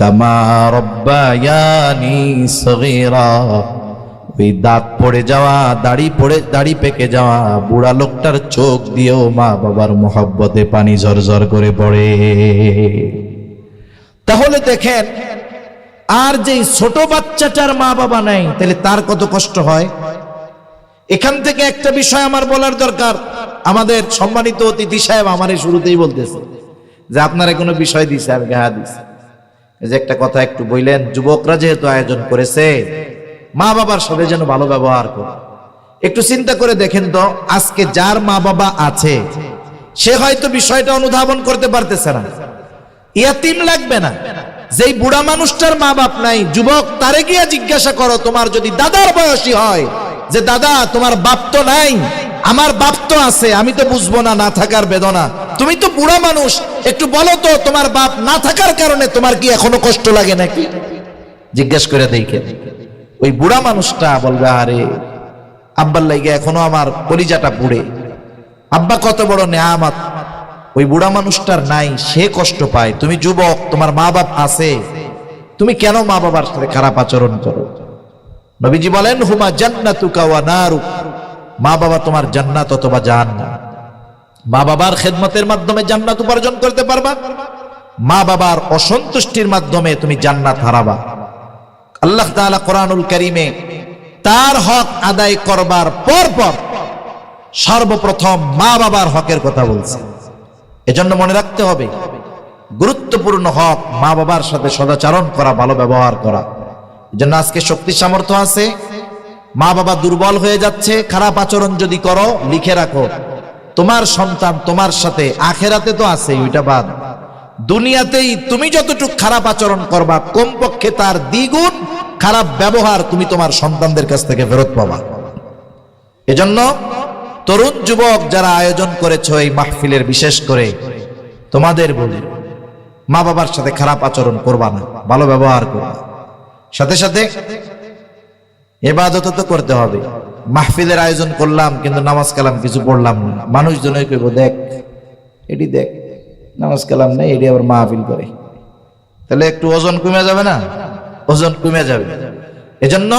কামা রব্বায়ানি সগীরা, ওই দাঁত পড়ে যাওয়া, দাড়ি পেকে যাওয়া বুড়া লোকটার চোখ দিয়েও মা বাবার মোহাব্বতে পানি ঝরঝর করে পড়ে। তাহলে দেখেন, আর যে ছোট বাচ্চাটার মা বাবা নাই, তাহলে তার কত কষ্ট হয়। এখান থেকে একটা বিষয় আমার বলার দরকার। আমাদের সম্মানিত অতিথি সাহেব আমারে শুরুতেই বলতেছে যে আপনারা কোনো বিষয় দিছে, আমি হ্যাঁ দিছি। এই যে একটা কথা একটু বললেন, যুবকরা যেহেতু আয়োজন করেছে, মা বাবার সাথে যেন ভালো ব্যবহার করে। একটু চিন্তা করে দেখেন তো, আজকে যার মা বাবা আছে সে হয়তো বিষয়টা অনুধাবন করতে পারতেছে না, ইয়াতীম লাগবে না। যেই বুড়া মানুষটার মা বাপ নাই, যুবক তারে গিয়া জিজ্ঞাসা করো, তোমার যদি দাদার বয়সী হয়, যে দাদা তোমার বাপ তো নাই, আমার বাপ তো আছে, আমি তো বুঝবো না না থাকার বেদনা, তুমি তো বুড়া মানুষ, একটু বলো তো তোমার বাপ না থাকার কারণে তোমার কি এখনো কষ্ট লাগে নাকি? জিজ্ঞেস করে দেখে ওই বুড়া মানুষটা বলবে, আরে আব্বার লাগে এখনো আমার কলিজাটা পুড়ে, আব্বা কত বড় নেয়ামত, ওই বুড়া মানুষটার নাই, সে কষ্ট পায়। তুমি যুবক, তোমার মা বাপ আছে, তুমি কেন মা বাবার সাথে খারাপ আচরণ করো? নবীজি বলেন হুমা জান্নাতুকা ওয়া নারুক, মা বাবা তোমার জান্নাত অথবা জাহান্নাম। মা বাবার খেদমতের মাধ্যমে জান্নাত উপার্জন করতে পারবা, মা বাবার অসন্তুষ্টির মাধ্যমে তুমি জান্নাত হারাবা। আল্লাহ তাআলা কোরআনুল কারীমে তার হক আদায় করবার পর পর সর্বপ্রথম মা বাবার হকের কথা বলছে। এজন্য মনে রাখতে হবে, গুরুত্বপূর্ণ হক মা বাবার সাথে সদাচরণ করা, ভালো ব্যবহার করা। এজন্য আজকে শক্তি সামর্থ্য আছে, মা বাবা দুর্বল হয়ে যাচ্ছে, খারাপ আচরণ যদি করো, লিখে রাখো তোমার সন্তান তোমার সাথে আখেরাতে তো আছে, ওইটা বাদ, দুনিয়াতেই তুমি যতটুকু খারাপ আচরণ করবা কমপক্ষে তার দ্বিগুণ খারাপ ব্যবহার তুমি তোমার সন্তানদের কাছ থেকে ফেরত পাবা। এজন্য তরুণ যুবক যারা আয়োজন করেছো এই মাহফিলের, বিশেষ করে তোমাদের বলি, মা বাবার সাথে খারাপ আচরণ করবা না, ভালো ব্যবহার করবা। সাথে সাথে ইবাদত তো করতে হবে। মাহফিলের আয়োজন করলাম কিন্তু নামাজ কালাম কিছু পড়লাম না, মানুষজনই কইব দেখ এটি দেখ নামাজ কালাম নেই, এটি আবার মাহফিল করে, তাহলে একটু ওজন কমে যাবে না? ওজন কমে যাবে। এজন্য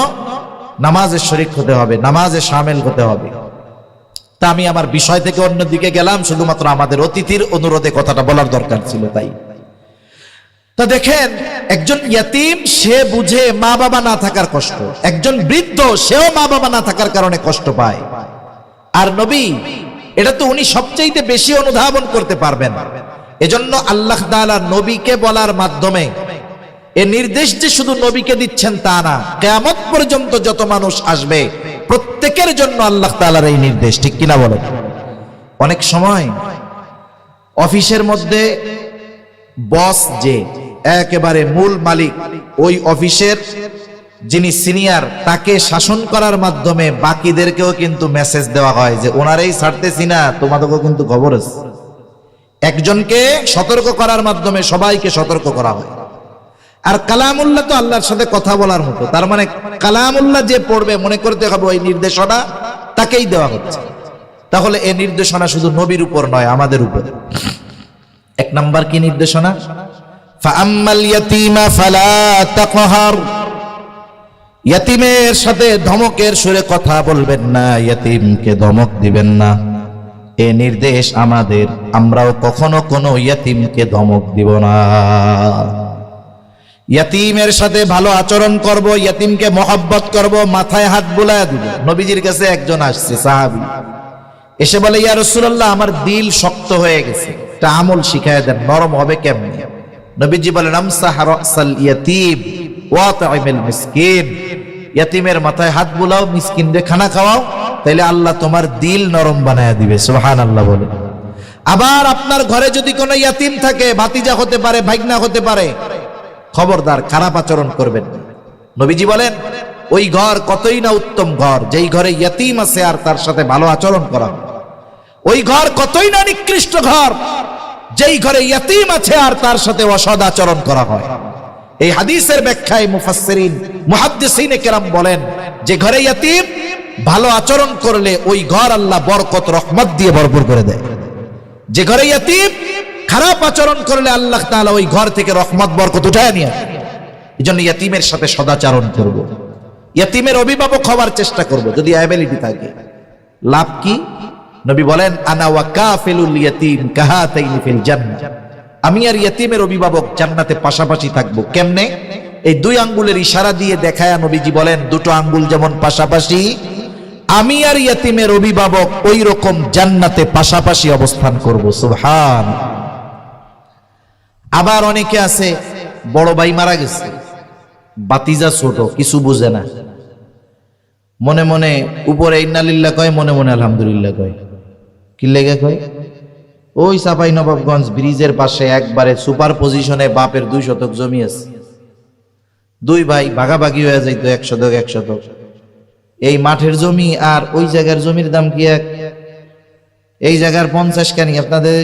নামাজে শরীক হতে হবে, নামাজে শামিল হতে হবে। তা আমি আমার বিষয় থেকে অন্যদিকে গেলাম, শুধুমাত্র আমাদের অতিথির অনুরোধে কথাটা বলার দরকার ছিল তাই। তা দেখেন, একজন ইয়াতিম সে বুঝে মা বাবা না থাকার কষ্ট, একজন বৃদ্ধ সেও মা বাবা না থাকার কারণে কষ্ট পায়। আর নবী এটা তো উনি সবচেয়ে বেশি অনুধাবন করতে পারবেন। এজন্য আল্লাহ তাআলা নবীকে বলার মাধ্যমে এই নির্দেশ যে শুধু নবীকে দিচ্ছেন তা না, কিয়ামত পর্যন্ত যত মানুষ আসবে প্রত্যেকের জন্য আল্লাহ তাআলার এই নির্দেশ, ঠিক কিনা বলেন? অনেক সময় অফিসের মধ্যে বস যে একেবারে মূল মালিক, ওই অফিসের যিনি সিনিয়র, তাকে শাসন করার মাধ্যমে বাকিদেরকেও কিন্তু মেসেজ দেওয়া হয় যে ওনারাই ছাড়তেছি না, তোমাদেরকেও কিন্তু খবর আছে। একজনকে সতর্ক করার মাধ্যমে সবাইকে সতর্ক করা হয়। আর কালামুল্লাহ তো আল্লাহর সাথে কথা বলার মতো, তার মানে কালামুল্লাহ যে পড়বে মনে করতে হবে ওই নির্দেশনা তাকেই দেওয়া হচ্ছে। তাহলে এই নির্দেশনা শুধু নবীর উপর নয়, আমাদের উপর। এক নাম্বার কি নির্দেশনা? ফাআম্মাল ইয়াতীমা ফালা তাকহার, ইয়াতীমের সাথে ধমকের সুরে কথা বলবেন না, ইয়াতীমকে ধমক দিবেন না। এই নির্দেশ আমাদের, আমরাও কখনো কোনো ইয়াতীমকে ধমক দিব না। ইয়াতীমের সাথে ভালো আচরণ করব, ইয়াতীমকে মহব্বত করব, মাথায় হাত বুলায়া দিব। নবীজির কাছে একজন আসছে সাহাবী, এসে বলে ইয়া রাসূলুল্লাহ আমার দিল শক্ত হয়ে গেছে, একটা আমল শিখায় দেন, নরম হবে কেমনে? নবীজি বলেন আমসাহ রাসাল ইয়াতীম ওয়া তা'ইমিল মিসকিন, ইয়াতীমের মাথায় হাত বুলাও, মিসকিনদের খানা খাওয়াও, তাইলে আল্লাহ তোমার দিল নরম বানায়া দিবে। সুবহানাল্লাহ বলে। আবার আপনার ঘরে যদি কোনো ইয়াতীম থাকে, ভাতিজা হতে পারে, ভাগনা হতে পারে, খবরদার খারাপ আচরণ করবেন। নবীজি বলেন ওই ঘর কতই না উত্তম ঘর, যেই ঘরে ইয়াতীম আছে আর তার সাথে ভালো আচরণ করা। ওই ঘর কতই না নিকৃষ্ট ঘর, যেই ঘরে ইয়াতীম আছে আর তার সাথে অসৎ আচরণ করা হয়। এই হাদিসের ব্যাখ্যায় মুফাসসিরিন মুহাদ্দিসিনে কেরাম বলেন যে ঘরে ইয়াতীম ভালো আচরণ করলে ওই ঘর আল্লাহ বরকত রহমত দিয়ে ভরপুর করে দেয়। যে ঘরে ইয়াতীম খারাপ আচরণ করলে আল্লাহ তাআলা ওই ঘর থেকে রহমত বরকত উঠায় নিয়ে আসে। এজন্য ইয়াতীমের সাথে সদাচরণ করব, ইয়াতীমের অভিভাবক হওয়ার চেষ্টা করব যদি অ্যাবিলিটি থাকে। লাভ কি? নবী বলেন আনা ওয়া কাফিলুল ইয়াতীম কাহাতাইনি ফিল জান্নাহ, আমি আর ইয়াতীমের অভিভাবক জান্নাতে পাশাপাশি থাকবো। কেমনে? এই দুই আঙ্গুলের ইশারা দিয়ে দেখায়া নবীজি বলেন দুটো আঙ্গুল যেমন পাশাপাশি, আমি আর ইয়াতীমের অভিভাবক ওই রকম জান্নাতে পাশাপাশি অবস্থান করব। সুবহান। আবার অনেকে আছে বড় ভাই মারা গেছে, বাতিজা ছোট, কিছু বুঝে না, মনে মনে উপরে ইন্নালিল্লাহ কয়, মনে মনে আলহামদুলিল্লাহ কয়। কি লেগে কয়? ওই চাপাই নবাবগঞ্জ ব্রিজের পাশে একবারে সুপার পজিশনে বাপের 2 শতক জমি আছে, দুই ভাই ভাগাভাগি হয়ে যাইতো 1 শতক 1 শতক। এই মাঠের জমি আর ওই জায়গার জমির দাম কি এক? এই জায়গার 50 কানি, আপনাদের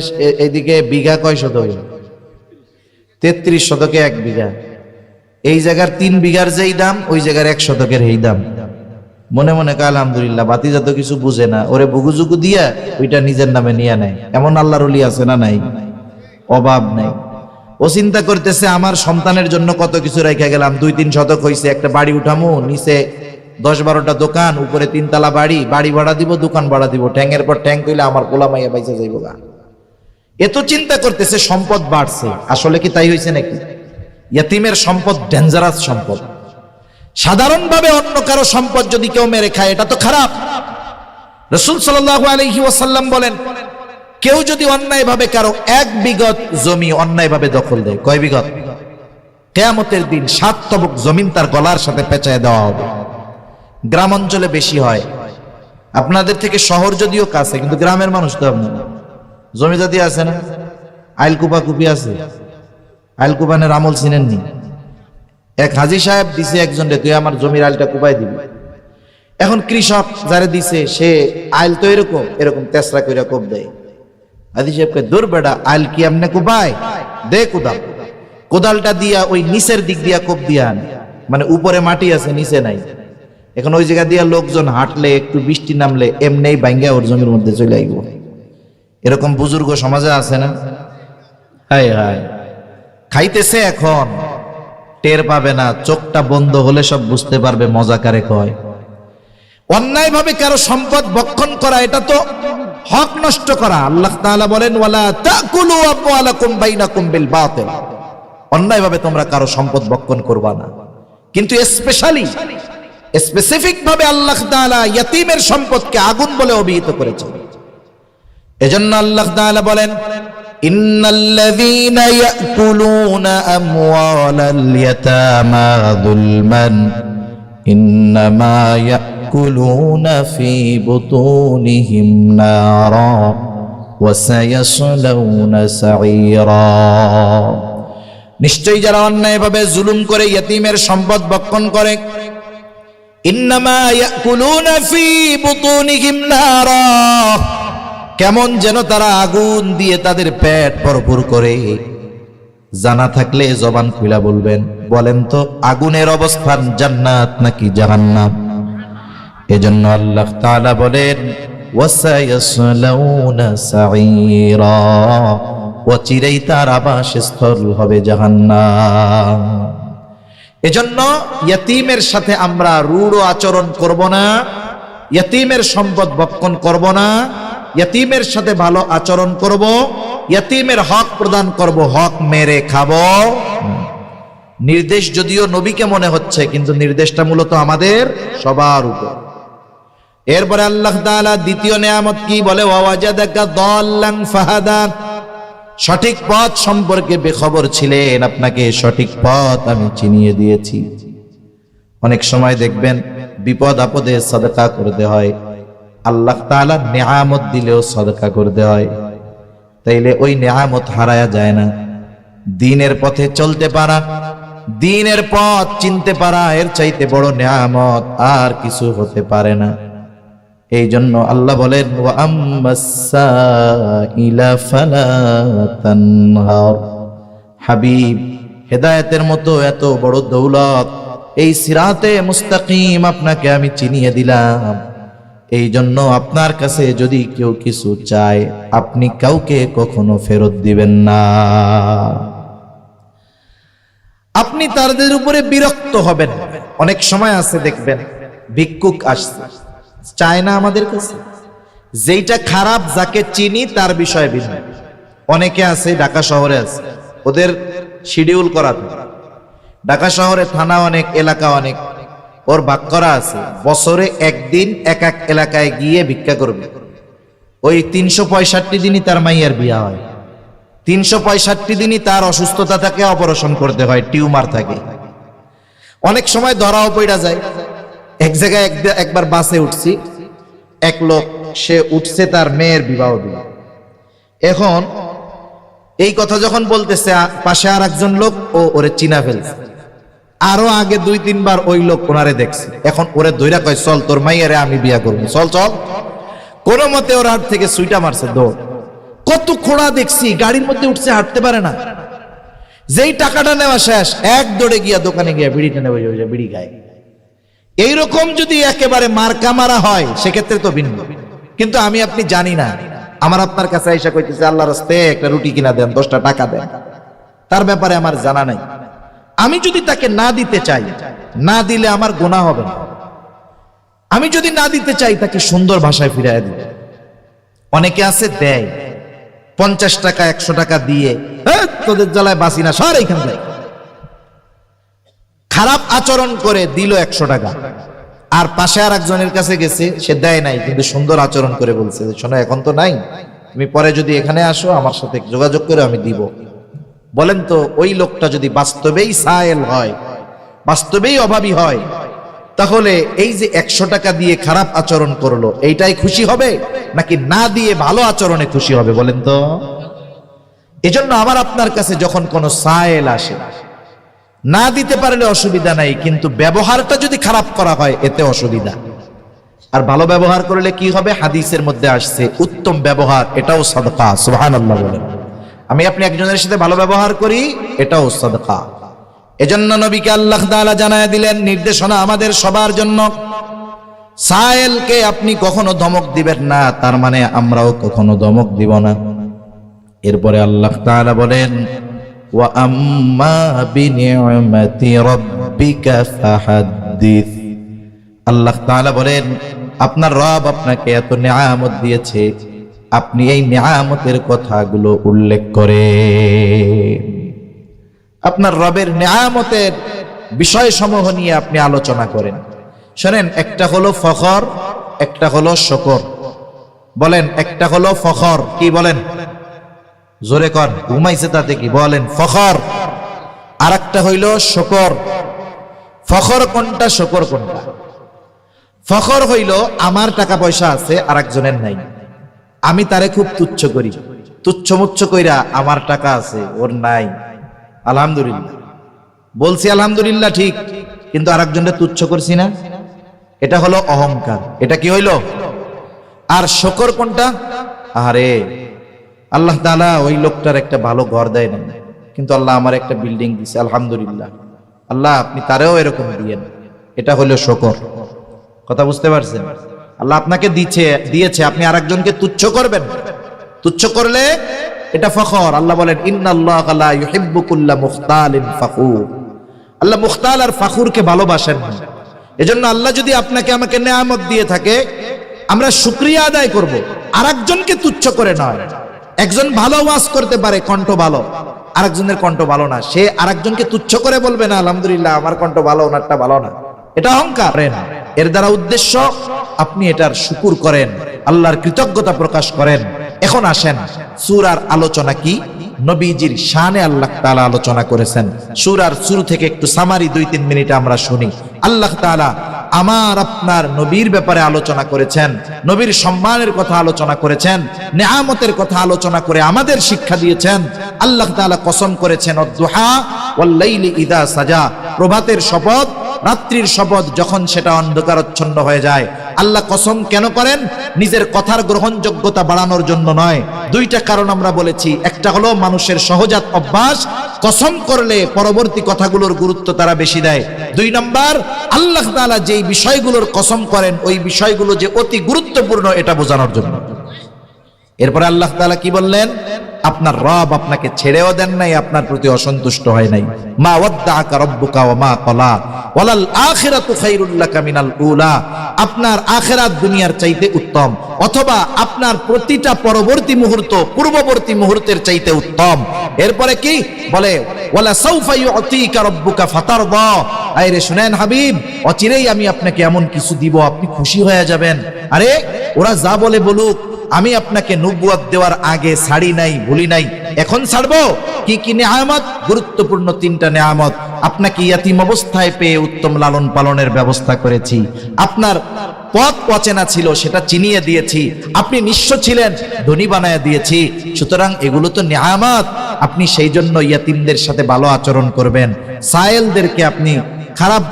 এইদিকে বিঘা কয় শতক? 33 শতকে 1 বিঘা। এই জায়গার 3 বিঘার যেই দাম, ওই জায়গার 1 শতকের এই দাম। মনে মনে কয় আলহামদুলিল্লাহ, বাতিজা তো কিছু বুঝে না, ওরে বুগুজুগু দিয়া ওইটা নিজের নামে নিয়ে নেয়। এমন আল্লাহর ওলি আছে না নাই? অভাব নাই। ও চিন্তা করতেছে আমার সন্তানের জন্য কত কিছু রেখে গেলাম, 2-3 শতক হইছে, একটা বাড়ি উঠামু, নিচে 10-12টা দোকান, উপরে 3 তলা বাড়ি, বাড়ি ভাড়া দিব, দোকান ভাড়া দিব, ঠ্যাংয়ের পর ঠ্যাং কইলে আমার পোলা মাইয়া বাইচা যাইব গা। এত চিন্তা করতেছে, সম্পদ বাড়ছে। আসলে কি তাই হইছে নাকি? ইয়াতীমের সম্পদ ডেঞ্জারাস সম্পদ। সাধারণভাবে অন্য কারো সম্পদ যদি কেউ মেরে খায় এটা তো খারাপ, রাসূল সাল্লাল্লাহু আলাইহি ওয়াসাল্লাম বলেন, কেউ যদি অন্যায়ভাবে কারো 1 বিঘত জমি অন্যায়ভাবে দখল দেয়, কয় বিঘত? কিয়ামতের দিন 7 তবক জমিন তার গলার সাথে পেঁচায় দেওয়া হবে। গ্রাম অঞ্চলে বেশি হয়, আপনাদের থেকে শহর যদিও কাছে, কিন্তু গ্রামের মানুষ তো আপনার জমি জাতি আছে না, আইলকুপা কুপি আছে, আইলকুপানের আমল চিনেননি? এক হাজী সাহেব দিছে একজন রে, তুই আমার জমির আইলটা কুপাই দিবি। এখন কৃষক যারে দিছে সে আইল তো এরকম এরকম তেসরা কইরা কোপ দেয়। হাজী সাহেবকে, দূর বেটা, আইল কি এমনে কুপায়? দে কোদাল। কোদালটা দিয়া ওই নিচের দিক দিয়া কোপ দিয়া আনে, মানে উপরে মাটি আছে নিচে নাই। এখন ওই জায়গা দিয়া লোকজন হাঁটলে, একটু বৃষ্টি নামলে এমনিই ভাঙ্গা ওর জমির মধ্যে চলে আইব। এরকম বুজুর্গ সমাজে আছে না? হায় হায়, খাইতেছে এখন টের পাবে না, চোখটা বন্ধ হলে সব বুঝতে পারবে মজা কারে কয়। অন্যায় ভাবে কারো সম্পদ ভক্ষণ করা, এটা তো হক নষ্ট করা। আল্লাহ তাআলা বলেন, ওয়ালা তাকুলু আমওয়ালাকুম বাইনাকুম বিল বাতিল, অন্যায় ভাবে তোমরা কারো সম্পদ ভক্ষণ করবা না। কিন্তু স্পেসিফিক ভাবে আল্লাহ তাআলা ইয়তীমের সম্পদকে আগুন বলে অভিহিত করেছেন। এজন্য আল্লাহ তাআলা বলেন, ইন্নাল্লাযীনা ইয়াকুলুনা আমওয়ালাল ইয়াতামা যুলমান ইন্নামা ইয়াকুলুনা ফী বুতুনিহিম নারা ওয়া সায়াসলাউনা সাঈরা। নিশ্চয়ই যারা অন্যায়ভাবে জুলুম করে ইয়তীমের সম্পদ ভক্ষণ করে, ইন্নামা ইয়াকুলুনা ফী বুতুনিহিম নারা, কেমন যেন তারা আগুন দিয়ে তাদের পেট ভরপুর করে। জানা থাকলে জবান খুলে বলবেন, বলেন তো আগুনের অবস্থান জান্নাত নাকি জাহান্নাম? এজন্য আল্লাহ তাআলা বলেন, ওয়াসায়াসলাউনা সাঈরা, অচিরেই তার আবাসস্থল হবে জাহান্নাম। এজন্য ইয়তীমের সাথে আমরা রূঢ় আচরণ করব না, ইয়তীমের সম্পদ ভক্ষণ করব না, ইয়তীমের সাথে ভালো আচরণ করব, ইয়তীমের হক প্রদান করব, হক মেরে খাবো। নির্দেশ যদিও নবীকে মনে হচ্ছে, কিন্তু নির্দেশটা মূলত আমাদের সবার উপর। এরপরে আল্লাহ তাআলা দ্বিতীয় নিয়ামত কি বলে, ওয়াজাদাকা দাল্লান ফাহাদা, সঠিক পথ সম্পর্কে বেখবর ছিলেন, আপনাকে সঠিক পথ আমি চিনিয়ে দিয়েছি। অনেক সময় দেখবেন বিপদ আপদে সাদকা করতে হয়, আল্লাহ তাআলা নিয়ামত দিলেও সাদকা করতে হয়, তাইলে ওই নিয়ামত হারায়া যায় না। দ্বীনের পথে চলতে পারা, দ্বীনের পথ চিনতে পারা, এর চাইতে বড় নিয়ামত আর কিছু হতে পারে না। এই জন্য আল্লাহ বলেন, ওয়া আম্মাসসাইলা ফালা তানহার। হাবিব, হেদায়েতের মতো এত বড় দৌলত, এই সিরাতে মুস্তাকিম আপনাকে আমি চিনিয়ে দিলাম। এই জন্য আপনার কাছে যদি কেউ কিছু চায়, আপনি কাউকে কখনো ফেরত দিবেন না। আপনি তাদের উপরে বিরক্ত হবেন। অনেক সময় আছে দেখবেন ভিক্ষুক আসছে, চায় না আমাদের কাছে, যেইটা খারাপ যাকে চিনি তার বিষয়ে ভিন্ন। অনেকে আছে ঢাকা শহরে আছে, ওদের শিডিউল করা থাকে। ঢাকা শহরে থানা অনেক, এলাকা অনেক, ওর ভাগ করা আছে, বছরে একদিন এক এক এলাকায় গিয়ে ভিক্ষা করবে। ওই 365 দিনই তার মাইয়ার বিয়া হয়, 365 দিনই তার অসুস্থতা থাকে, অপারেশন করতে হয়, টিউমার থাকে। অনেক সময় ধরাও পড়া যায়। এক জায়গায় একবার বাসে উঠছি, এক লোক সে উঠছে তার মেয়ের বিবাহ দিল। এখন এই কথা যখন বলতেছে, পাশে আর একজন লোক ওরে চিনা ফেলছে। আরো আগে 2-3 বার ওই লোক ওনারে দেখছে। এখন ওরে ধইরা কয়, চল তোর মাইয়ারে আমি বিয়া করবো, চল চল। কোন মতে ওর হাত থেকে সুইটা মারছে দৌড়। কত খোড়া দেখছি, গাড়ির মধ্যে উঠছে, হাঁটতে পারে না। যেই টাকাটা নেওয়া শেষ, এক দৌড়ে গিয়া দোকানে গিয়া বিড়িটা নেওয়া যায়, বিড়ি খায়। এইরকম যদি একেবারে মার্কা মারা হয় সেক্ষেত্রে তো ভিন্ন। কিন্তু আমি আপনি জানি না, আমার আপনার কাছে আইসা কইতেছে, আল্লাহর রাস্তায় একটা রুটি কিনা দেন, 10টা টাকা দেন, তার ব্যাপারে আমার জানা নাই। আমি যদি তাকে না দিতে চাই, না দিলে আমার গুনাহ হবে না। আমি যদি না দিতে চাই, তাকে সুন্দর ভাষায় ফিরাইয়া দিই। অনেকে আছে দেয় 50 টাকা 100 টাকা দিয়ে, তোদের জ্বালায় বাঁচি না, সর এইখান থেকে। খারাপ আচরণ করে দিল 100 টাকা, আর পাশে আর একজনের কাছে গেছে, সে দেয় নাই, কিন্তু সুন্দর আচরণ করে বলছে যে শোনো এখন তো নাই, তুমি পরে যদি এখানে আসো আমার সাথে যোগাযোগ করে আমি দিব। বলেন তো ওই লোকটা যদি বাস্তবেই সায়েল হয়, বাস্তবেই অভাবী হয়, তাহলে এই যে 100 টাকা দিয়ে খারাপ আচরণ করলো এইটাই খুশি হবে, নাকি না দিয়ে ভালো আচরণে খুশি হবে? বলেন তো। এজন্য আমার আপনার কাছে যখন কোনো সায়েল আসে, না দিতে পারলে অসুবিধা নাই, কিন্তু ব্যবহারটা যদি খারাপ করা হয় এতে অসুবিধা। আর ভালো ব্যবহার করলে কি হবে? হাদিসের মধ্যে আসছে উত্তম ব্যবহার এটাও সাদকা। সুবহানাল্লাহ বলেন। আমি আপনি একজনের সাথে ভালো ব্যবহার করি, এটাও সাদকা। এজন্য নবীকে আল্লাহ তাআলা জানায় দিলেন নির্দেশনা আমাদের সবার জন্য, সায়েলকে আপনি কখনো ধমক দিবেন না, তার মানে আমরাও কখনো ধমক দিব না। এরপরে আল্লাহ তাআলা বলেন ওয়া আম্মা বিনি'মাতি রাব্বিকা ফাহাদ্দিস। আল্লাহ তাআলা বলেন আপনার রব আপনাকে এত নিয়ামত দিয়েছে, আপনি এই নিয়ামতের কথাগুলো উল্লেখ করেন। আপনার রবের নিয়ামতের বিষয়সমূহ নিয়ে আপনি আলোচনা করেন। শোনেন, একটা হলো ফখর, একটা হলো শুকর। বলেন, একটা হলো ফখর, কি বলেন? জোরে কর, ঘুমাইছে তাতে কি? বলেন ফখর। আর একটা হইল শুকর। ফখর কোনটা, শুকর কোনটা? ফখর হইল আমার টাকা পয়সা আছে আর একজনের নাই, আমি তারে খুব তুচ্ছ করি, তুচ্ছ মুচ্ছ কইরা আমার টাকা আছে ওর নাই, আলহামদুলিল্লাহ বলছি, আলহামদুলিল্লাহ ঠিক, কিন্তু আর একজনকে তুচ্ছ করছি না, এটা হলো অহংকার। এটা কি হইল? আর শুকর কোনটা? আরে আল্লাহ তাআলা ওই লোকটার একটা ভালো ঘর দেয় না, কিন্তু আল্লাহ আমার একটা বিল্ডিং দিছে, আলহামদুলিল্লাহ, আল্লাহ আপনি তারেও এরকম দিয়েন। এটা হলো শুকর। কথা বুঝতে পারছেন? আল্লাহ আপনাকে দিয়েছে, আপনি আরেকজনকে তুচ্ছ করবেন, তুচ্ছ করলে এটা ফখর। আল্লাহ বলেন ইন্নাল্লাহা লা ইউহিব্বু কুল্লা মুখতালিন ফাখুর। আল্লাহ মুখতাল আর ফাখুরকে ভালোবাসেন না। এজন্য আল্লাহ যদি আপনাকে আমাকে নিয়ামত দিয়ে থাকে, আমরা শুকরিয়া আদায় করব, আরেকজনকে তুচ্ছ করে নয়। একজন ভালো ওয়াজ করতে পারে, কণ্ঠ ভালো, আরেকজনের কণ্ঠ ভালো না, সে আরেকজনকে তুচ্ছ করে বলবে না আলহামদুলিল্লাহ আমার কণ্ঠ ভালো, ওনারটা ভালো না, এটা অহংকার। এর দ্বারা উদ্দেশ্য আপনি এটার শুকুর করেন, আল্লাহর কৃতজ্ঞতা প্রকাশ করেন। এখন আসেন সূরার আলোচনা কি, নবীজির শানে আল্লাহ তাআলা আলোচনা করেছেন। সূরার শুরু থেকে একটু সামারি 2-3 মিনিট আমরা শুনি। আল্লাহ তাআলা আমার আপনার নবীর ব্যাপারে আলোচনা করেছেন, নবীর সম্মানের কথা আলোচনা করেছেন, নিয়ামতের কথা আলোচনা করে আমাদের শিক্ষা দিয়েছেন। আল্লাহ তাআলা কসম করেছেন অদ-দুহা ওয়াল লাইলি ইযা সাজা, প্রভাতের শপথ, রাত্রির শপথ যখন সেটা অন্ধকারাচ্ছন্ন হয়ে যায়। আল্লাহ কসম কেন করেন? নিজের কথার গ্রহণযোগ্যতা বাড়ানোর জন্য নয়। 2টা কারণ আমরা বলেছি। একটা হলো মানুষের সহজাত অভ্যাস, কসম করলে পরবর্তী কথাগুলোর গুরুত্ব তারা বেশি দেয়। 2 নম্বর, আল্লাহ তাআলা যেই বিষয়গুলোর কসম করেন ওই বিষয়গুলো যে অতি গুরুত্বপূর্ণ এটা বোঝানোর জন্য। এরপরে আল্লাহ তাআলা কি বললেন? আপনার রব আপনাকে ছেড়েও দেন নাই, আপনার প্রতি অসন্তুষ্ট হয় নাই। মা ওয়াদ্দাআকা রাব্বুকা ওয়া মা ক্বালা ওয়ালাল আখিরাতু খায়রুল লাকা মিনাল উলা। আপনার আখিরাত দুনিয়ার চাইতে উত্তম, অথবা আপনার প্রতিটা পরবর্তী মুহূর্ত পূর্ববর্তী মুহূর্তের চাইতে উত্তম। এরপরে কি বলে? ওয়ালা সাউফা ইউতিকা রাব্বুকা ফাতারদা। আরে শুনেন হাবিব, অচিরেই আমি আপনাকে এমন কিছু দিব আপনি খুশি হয়ে যাবেন। আরে ওরা যা বলে বলুক, আমি আপনাকে নবুয়ত দেওয়ার আগে ছাড়ি নাই, ভুলি নাই, এখন ছাড়বো। কি কি নিয়ামত? গুরুত্বপূর্ণ 3টা নিয়ামত। আপনাকে ইয়াতীম অবস্থায় পেয়ে উত্তম লালন পালনের ব্যবস্থা করেছি। আপনার পথ অচেনা ছিল, সেটা চিনিয়ে দিয়েছি। আপনি নিঃস্ব ছিলেন, ধনী বানায় দিয়েছি। সুতরাং এগুলো তো নিয়ামত। আপনি সেই জন্য ইয়াতীমদের সাথে ভালো আচরণ করবেন। সায়েলদেরকে আপনি খারাপ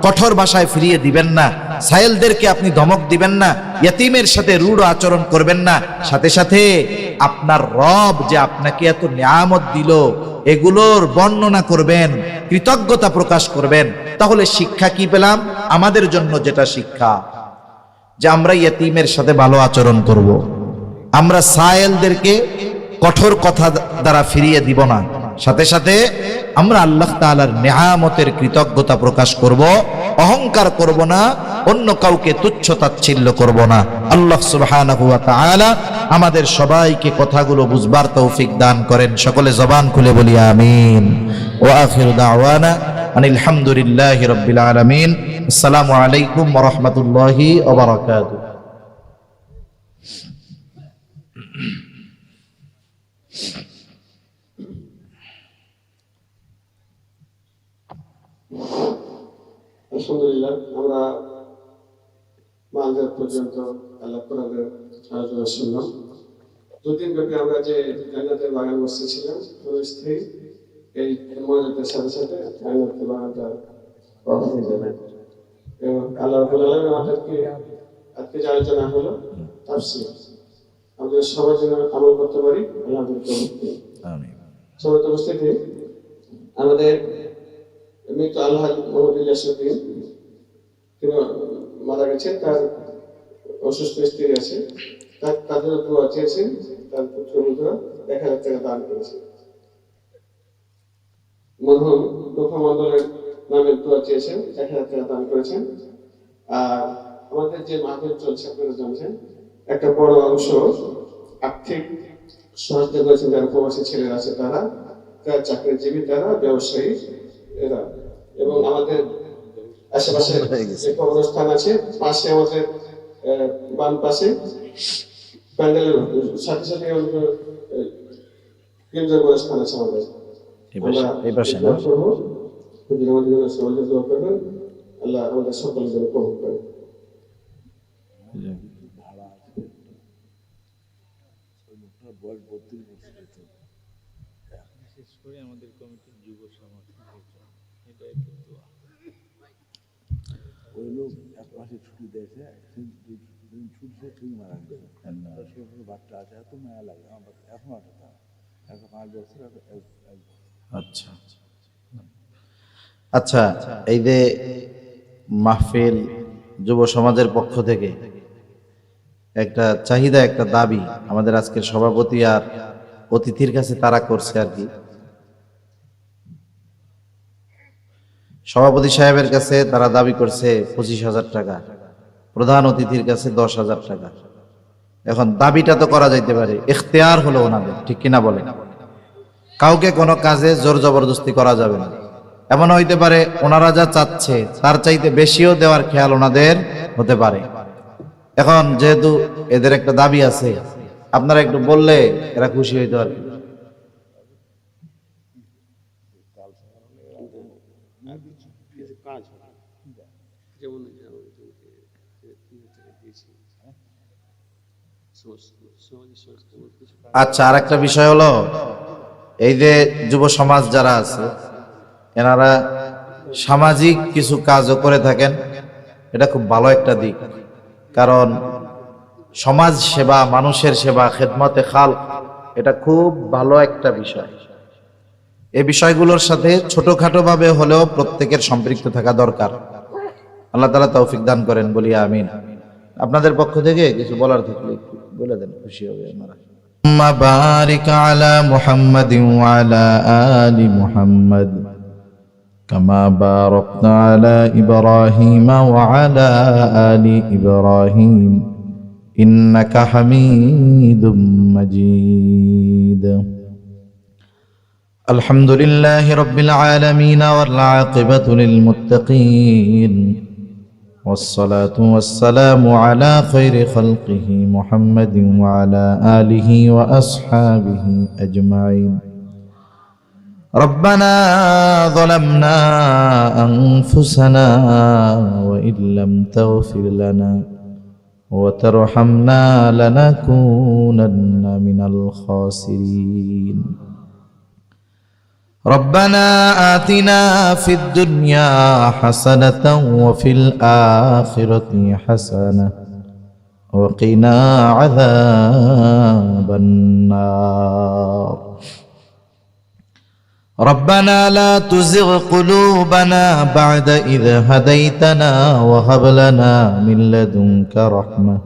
কঠোর ভাষায় ফিরিয়ে দিবেন না, সায়েলদেরকে আপনি ধমক দিবেন না, ইয়াতীমের সাথে রূঢ় আচরণ করবেন না। সাথে সাথে আপনার রব যে আপনাকে এত নিয়ামত দিল এগুলোর বর্ণনা করবেন, কৃতজ্ঞতা প্রকাশ করবেন। তাহলে শিক্ষা কি পেলাম? আমাদের জন্য যেটা শিক্ষা, যে আমরা ইয়াতীমের সাথে ভালো আচরণ করব, আমরা সায়েলদেরকে কঠোর কথা দ্বারা ফিরিয়ে দিব না। সাথে সাথে আমরা আল্লাহ তাআলার নিয়ামতের কৃতজ্ঞতা প্রকাশ করব, অহংকার করব না, অন্য কাউকে তুচ্ছ তাচ্ছিল্য করব না। আল্লাহ সুবহানাহু ওয়া তাআলা আমাদের সবাইকে কথাগুলো বুঝবার তৌফিক দান করেন। সকলে জবান খুলে বলি আমিন। ওয়া আখিরু দাওয়ানা আনিল হামদুলিল্লাহি রাব্বিল আলামিন। আসসালামু আলাইকুম ওয়া রাহমাতুল্লাহি ওয়া বারাকাতুহু। আলহামদুলিল্লাহ, আমরা মাঝরাত পর্যন্ত আল্লাহ কোরআনের আলোচনা শুনলাম। দুদিন ব্যাপী আমরা যে জান্নাতের বাগান বসেছিলাম, স্থায়ী এই মনোযোগের সাথে সাথে জান্নাতের বাগানটা বড় হয়ে যাবে। এবং আল্লাহ রাব্বুল আলামিন আমাদেরকে আজকে যে আলোচনা হলো তাফসীর, আমাদের সবার জন্য আমল করতে পারি। আল্লাহ আমাদের তৌফিক দিন। আমিন। সবাই উপস্থিতি আমাদের মৃত আল্লাহ মোহাম্মদ ইলিয়াসউদ্দিন, তিনি মারা গেছেন। তার অসুস্থ স্ত্রী আছে, তাদের দোয়া চেয়েছেন। তার পুত্রবধূরা 1000 টাকা দান করেছে। মরহুম লোফা মন্ডলের নামে দোয়া চেয়েছেন, 1000 টাকা দান করেছেন। আর আমাদের যে মাহফিল চলছে আপনারা জানছেন, একটা বড় অংশ আর্থিক সহযোগিতা করেছেন যারা প্রবাসী ছেলেরা আছে, তারা চাকরিজীবী, তারা ব্যবসায়ী এরা। এবং আমাদের আশেপাশে যে কবরস্থান আছে, পাশে আমাদের বাম পাশে প্যান্ডেলের সাথে সাথে কেন্দ্রীয় কবরস্থান আছে আমাদের। আল্লাহ আমাদের সকলের জন্য কবুল করেন। আমাদের কমিটির যুব সমাজ ওই লোক এক মাসে ছুটি দিয়েছে, ছুটছে ঠিক মারা গেছে। বাচ্চা আছে, এত মায়া লাগে আমার এখন আছে, এখন 5 বছর। আচ্ছা আচ্ছা, এই যে মাহফিল যুব সমাজের পক্ষ থেকে একটা চাহিদা, একটা দাবি আমাদের আজকের সভাপতি আর অতিথির কাছে তারা করছে আর কি। সভাপতি সাহেবের কাছে তারা দাবি করছে 25,000 টাকা, প্রধান অতিথির কাছে 10,000 টাকা। এখন দাবিটা তো করা যাইতে পারে, ইখতিয়ার হলো ওনাদের, ঠিক কিনা বলেন? কাউকে কোনো কাজে জোর জবরদস্তি করা যাবে না। এমন হইতে পারে ওনারা যা চাচ্ছে তার চাইতে বেশিও দেওয়ার খেয়াল ওনাদের হতে পারে। এখন যেহেতু এদের একটা দাবি আছে, আপনারা একটু বললে এরা খুশি হইতো আর কি। আচ্ছা, আর একটা বিষয় হলো, এই যে যুব সমাজ যারা আছে এনারা সামাজিক কিছু কাজও করে থাকেন, এটা খুব ভালো একটা দিক। কারণ সমাজ সেবা, মানুষের সেবা, খেদমতে খালক, এটা খুব ভালো একটা বিষয়। এই বিষয়গুলোর সাথে ছোটখাটো ভাবে হলেও প্রত্যেকের সম্পৃক্ত থাকা দরকার। আল্লাহ তাআলা তৌফিক দান করেন, বলি আমিন। আপনাদের পক্ষ থেকে কিছু বলার থাকলে বলে দেন, খুশি হবে আমরা। বারিক আলা মুহাম্মাদিন ওয়া আলা আলি মুহাম্মাদ কামা বারাকতা আলা ইব্রাহিম ওয়া আলা আলি ইব্রাহিম ইন্নাকা হামিদুম মাজিদ। আলহামদুলিল্লাহি রাব্বিল আলামিন ওয়াল আকিবাতু লিল মুত্তাকিন والصلاة والسلام على خير خلقه محمد وعلى آله وأصحابه أجمعين. ربنا ظلمنا أنفسنا وإن لم تغفر لنا وترحمنا لنكونن من الخاسرين. ربنا آتنا في الدنيا حسنة وفي الآخرة حسنة وقنا عذاب النار. ربنا لا تزغ قلوبنا بعد إذ هديتنا وهب لنا من لدنك رحمة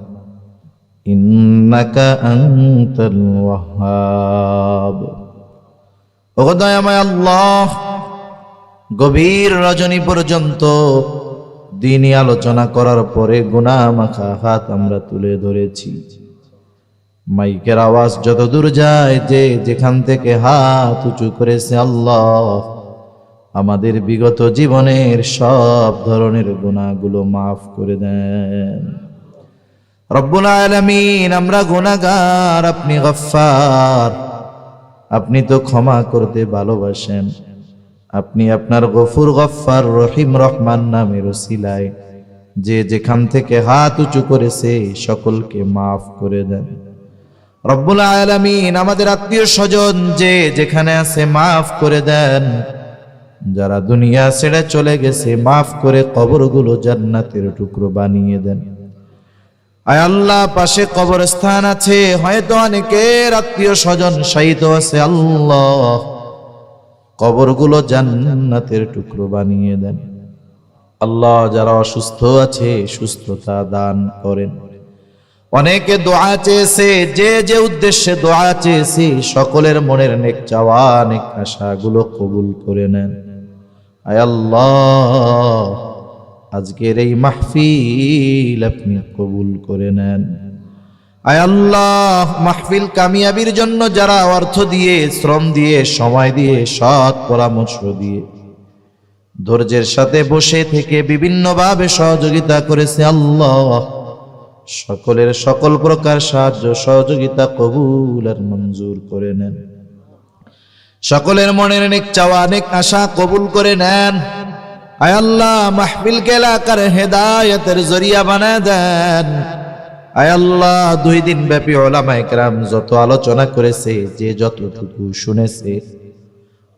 إنك أنت الوهاب. ও দয়াময় আল্লাহ, গভীর রজনী পর্যন্ত দ্বীনি আলোচনা করার পরে গুনাহ মাখা হাত আমরা তুলে ধরেছি। মাইকের আওয়াজ যত দূর যায়, যে যেখান থেকে হাত উঁচু করেছে আল্লাহ, আমাদের বিগত জীবনের সব ধরনের গুনাহগুলো মাফ করে দেন। রব্বুল আলামিন, আমরা গুনাহগার, আপনি গফফার, আপনি তো ক্ষমা করতে ভালোবাসেন। আপনি আপনার গফুর, গফফার, রহিম, রহমান নামের ওসিলায় যে যেখান থেকে হাত উঁচু করেছে সকলকে মাফ করে দেন। রব্বুল আলামিন, আমাদের আত্মীয় স্বজন যে যেখানে আছে মাফ করে দেন। যারা দুনিয়া ছেড়ে চলে গেছে মাফ করে কবরগুলো জান্নাতের টুকরো বানিয়ে দেন। আয় আল্লাহ, পাশে কবরস্থান আছে, হয়তো অনেকের আত্মীয় স্বজন শায়িত আছে, আল্লাহ কবরগুলো জান্নাতের টুকরো বানিয়ে দেন। আল্লাহ, যারা অসুস্থ আছে সুস্থতা দান করেন। অনেকে দোয়া চেয়েছে, যে যে উদ্দেশ্যে দোয়া চেয়েছে সকলের মনের নেক চাওয়া, নেক আশাগুলো কবুল করে নেন। আয় আল্লাহ, আজকের এই মাহফিল আপনি কবুল করে নেন। আয় আল্লাহ, মাহফিল কামিয়াবির জন্য যারা অর্থ দিয়ে, শ্রম দিয়ে, সময় দিয়ে, সৎ পরামর্শ দিয়ে, ধৈর্যের সাথে বসে থেকে বিভিন্নভাবে সহযোগিতা করেছে, আল্লাহ সকলের সকল প্রকার সাহায্য সহযোগিতা কবুল আর মঞ্জুর করে নেন। সকলের মনের নেক চাওয়া, নেক আশা কবুল করে নেন। আয় আল্লাহ, মাহফিলকে এলাকার হেদায়েতের জরিয়া বানায় দেন। আয় আল্লাহ, 2 দিন ব্যাপী উলামায়ে কেরাম যত আলোচনা করেছে, যে যতটুকু শুনেছে,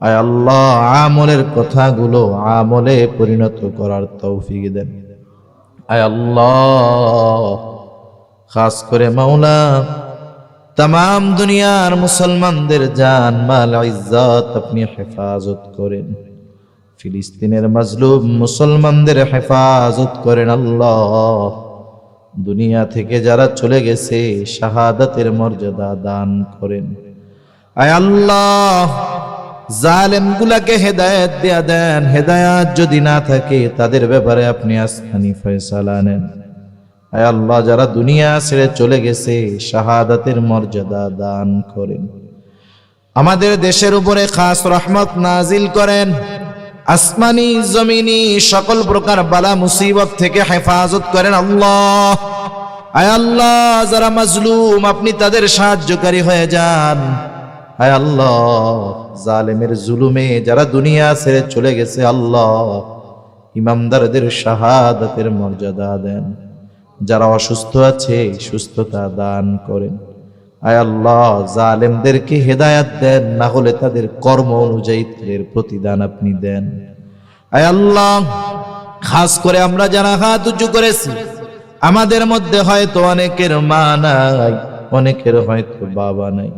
আয় আল্লাহ আমলের কথাগুলো আমলে পরিণত করার তৌফিক দেন। আয় আল্লাহ, খাস করে মাওলা तमाम दुनियार मुसलमानদের জান মাল ইজ্জত আপনি হেফাজত করেন। ফিলিস্তিনের মাজলুম মুসলমানদের হেফাজত করেন আল্লাহ। দুনিয়া থেকে যারা চলে গেছে শাহাদাতের মর্যাদা দান করেন। আয় আল্লাহ, জালেম গুলাকে হেদায়েত দিয়া দেন। হেদায়েত যদি না থাকে তাদের ব্যাপারে আপনি আসমানি ফয়সালা নেন। আয় আল্লাহ, যারা দুনিয়া ছেড়ে চলে গেছে শাহাদাতের মর্যাদা দান করেন। আমাদের দেশের উপরে খাস রহমত নাজিল করেন। আসমানি জমিনি সকল প্রকার বালা মুসিবত থেকে হেফাজত করেন আল্লাহ। আয় আল্লাহ, যারা মাজলুম আপনি তাদের সাহায্যকারী হয়ে যান। আয় আল্লাহ, জালেমের জুলুমে যারা দুনিয়া ছেড়ে চলে গেছে আল্লাহ, ইমামদারদের শাহাদাতের মর্যাদা দেন। যারা অসুস্থ আছে সুস্থতা দান করেন। আয় আল্লাহ, জালেমদেরকে হেদায়েত দেন, না হলে তাদের কর্ম অনুযায়ী তাদের প্রতিদান আপনি দেন। আয় আল্লাহ, খাস করে আমরা যারা হাত উঁচু করেছি, আমাদের মধ্যে হয়তো অনেকের মা নাই, অনেকের হয়তো বাবা নাই।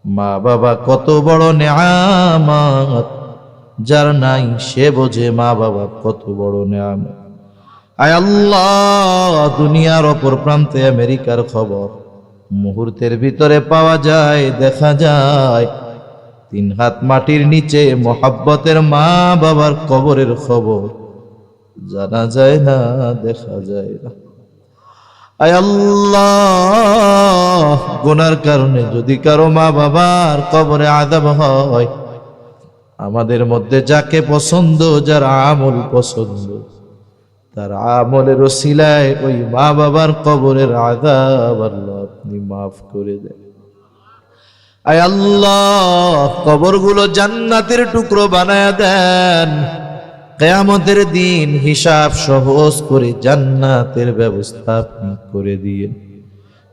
মা বাবা কত বড় নেয়ামত, যার নাই সে বোঝে মা বাবা কত বড় নেয়ামত। আয় আল্লাহ, দুনিয়ার অপর প্রান্তে আমেরিকার খবর মুহূর্তের ভিতরে পাওয়া যায়, দেখা যায়। 3 হাত মাটির নিচে মোহাব্বতের মা বাবার কবরের খবর জানা যায় না, দেখা যায় না। আয় আল্লাহ, গুনার কারণে যদি কারো মা বাবার কবরে আযাব হয়, আমাদের মধ্যে যাকে পছন্দ, যার আমল পছন্দ, তার আমলের ওসিলায় ওই মা বাবার কবরের আযাব আল্লাহ আপনি মাফ করে দেন। আয় আল্লাহ, কবরগুলো জান্নাতের টুকরো বানায় দেন। কিয়ামতের দিন হিসাব সহজ করে জান্নাতের ব্যবস্থা আপনি করে দিয়েন।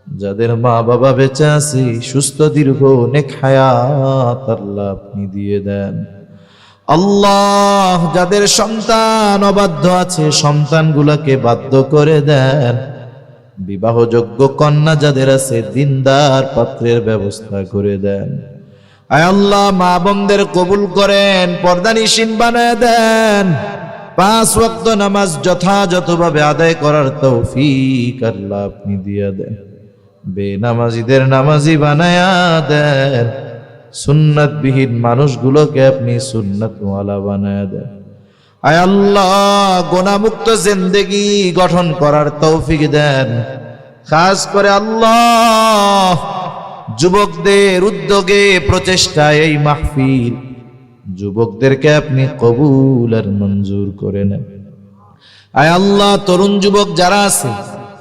যাদের মা বাবা বেঁচে আছে সুস্থ দীর্ঘ নেক হায়াত আল্লাহ আপনি দিয়ে দেন। আল্লাহ, যাদের সন্তান অবাধ্য আছে সন্তানগুলোকে বাধ্য করে দেন। বিবাহযোগ্য কন্যা যাদের আছে দিনদার পাত্রের ব্যবস্থা করে দেন। আয় আল্লাহ, মা বোনদের কবুল করেন, পর্দানিশীন বানায় দেন। 5 ওয়াক্ত নামাজ যথাযথভাবে আদায় করার তৌফিক আল্লাহ আপনি দিয়ে দেন। বেনামাজিদের নামাজি বানায়া দেন। সুন্নাতবিহীন মানুষগুলোকে আপনি সুন্নাতওয়ালা বানায়া দেন। আয় আল্লাহ, গুনাহমুক্ত জিন্দেগি গঠন করার তৌফিক দেন। খাস করে আল্লাহ, যুবকদের উদ্যোগে প্রচেষ্টায় এই মাহফিল যুবকদেরকে আপনি কবুল আর মঞ্জুর করে নেন। আয় আল্লাহ, তরুণ যুবক যারা আছে,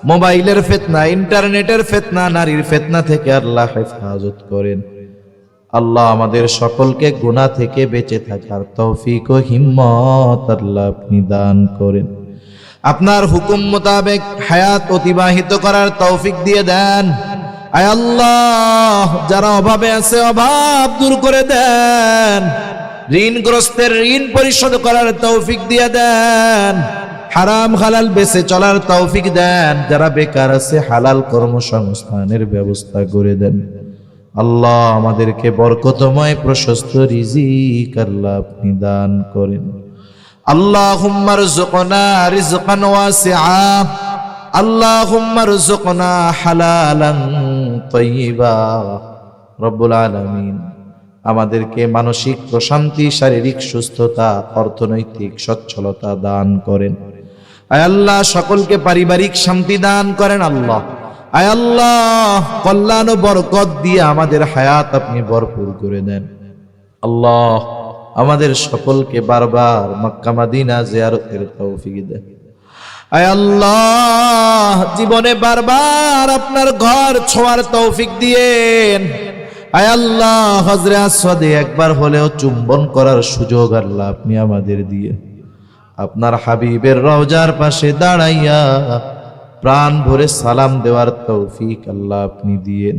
মোবাইলের ফিতনা, ইন্টারনেটের ফিতনা, নারীর ফিতনা থেকে আল্লাহ হেফাজত করেন। আল্লাহ আমাদের সকলকে গুনাহ থেকে বেঁচে থাকার তৌফিক ও হিম্মত আল্লাহ আপনি দান করেন। আপনার হুকুম মোতাবেক হায়াত অতিবাহিত করার তৌফিক দিয়ে দেন। আয় আল্লাহ, যারা অভাবে আছে অভাব দূর করে দেন, ঋণগ্রস্তের ঋণ পরিশোধ করার তৌফিক দিয়ে দেন, হারাম হালাল বেঁচে চলার তৌফিক দেন, যারা বেকার আছে হালাল কর্মসংস্থানের ব্যবস্থা করে দেন। আল্লাহ আমাদেরকে বরকতময় প্রশস্ত রিজিক আল্লাহ আপনি দান করেন। আল্লাহুম্মা রযুকনা রিজকান ওয়াসিআ, আল্লাহুম্মা রযুকনা হালালান তাইয়্যিবা। রব্বুল আলামিন আমাদেরকে মানসিক প্রশান্তি, শারীরিক সুস্থতা, অর্থনৈতিক সচ্ছলতা দান করেন। আয় আল্লাহ, সকলকে পারিবারিক শান্তি দান করেন। আল্লাহ, আয় আল্লাহ, কল্যাণ ও বরকত দিয়ে আমাদের হায়াত আপনি ভরপুর করে দেন। আল্লাহ আমাদের সকলকে বারবার মক্কা মদিনা জিয়ারতের তৌফিক দেন। আয় আল্লাহ, জীবনে বারবার আপনার ঘর ছোঁয়ার তৌফিক দিয়েন। আয় আল্লাহ, হজরে আসওয়াদে একবার হলেও চুম্বন করার সুযোগ আল্লাহ আপনি আমাদের দিয়ে আপনার হাবিবের রওজার পাশে দাঁড়াইয়া প্রাণ ভরে সালাম দেওয়ার তৌফিক আল্লাহ আপনি দিয়েন।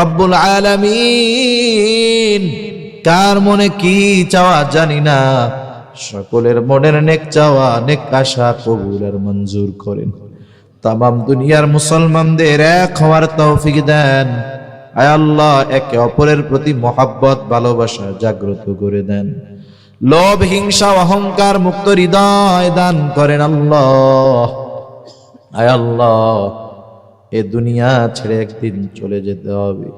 রব্বুল আলামিন, কার মনে কি চাওয়া জানি না, সকলের মনের নেক চাওয়া, নেক আশা কবুল আর মঞ্জুর করেন। তামাম দুনিয়ার মুসলমানদের এক হওয়ার তৌফিক দেন। আয় আল্লাহ, একে অপরের প্রতি মহাব্বত, ভালোবাসা জাগ্রত করে দেন। লোভ, হিংসা, অহংকার মুক্ত হৃদয় দান করেন। আল্লাহ, আয় আল্লাহ, এ দুনিয়া ছেড়ে একদিন চলে যেতে হবে।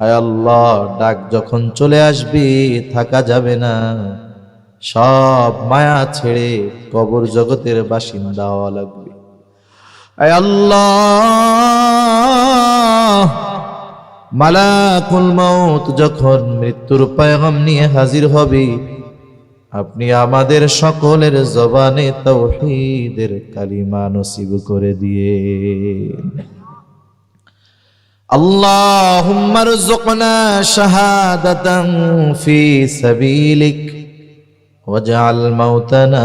আয় আল্লাহ, ডাক যখন চলে আসবে থাকা যাবে না, সব মায়া ছেড়ে কবর জগতের বাসিন্দা হওয়া লাগবে। আয় আল্লাহ, মালাকুল মউত যখন মৃত্যুর পয়গাম নিয়ে হাজির হবে, আপনি আমাদের সকলের জবানে তাওহীদের কালিমা নসিব করে দিয়েন। আল্লাহুম্মা রযুকনা শাহাদাতান ফি সাবিলিক ওয়াজআল মাউতানা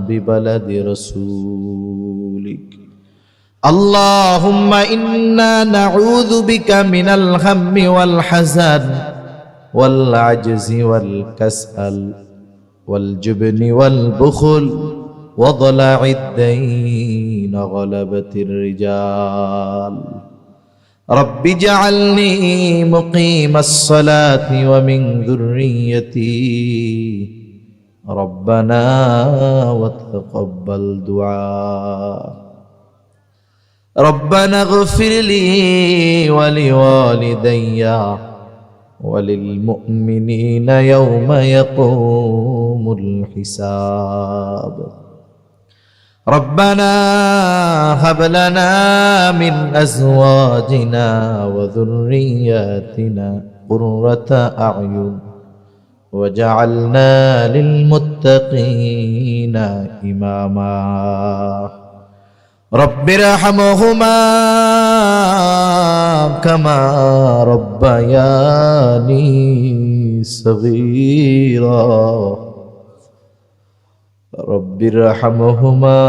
বিবালাদি রাসূলিক। আল্লাহুম্মা ইন্না নাউযু বিকা মিনাল হাম্মি ওয়াল হাযান ওয়াল আজজি ওয়াল কাসআল ওয়াল জুবনি ওয়াল বুখল ওয়া ضلা'id দাইন গলাবাতির রিজাল। রব্বি জাআলনি মুকিমাস সালাতি ওয়া মিন যুররিয়্যতি রব্বানা ওয়া তাকাব্বাল দুআ। ربنا اغفر لي ولوالدي وللمؤمنين يوم يقوم الحساب. ربنا هب لنا من أزواجنا وذرياتنا قرة أعين وجعلنا للمتقين إماما. رب ارحمهما كما ربياني صغيرا. رب ارحمهما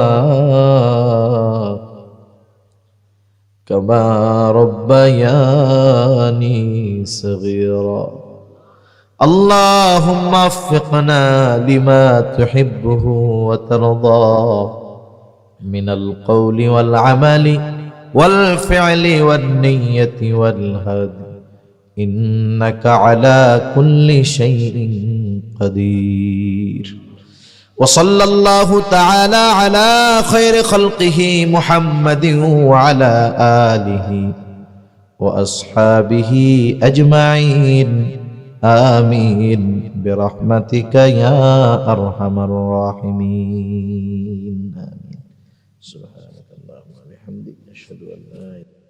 كما ربياني صغيرا. اللهم وفقنا لما تحبه وترضاه من القول والعمل والفعل والنية والهدي، إنك على كل شيء قدير. وصلى الله تعالى على خير خلقه محمد وعلى آله وأصحابه أجمعين. آمين برحمتك يا أرحم الراحمين. آمين. سبحانك اللهم وبحمدك، أشهد أن لا إله إلا أنت.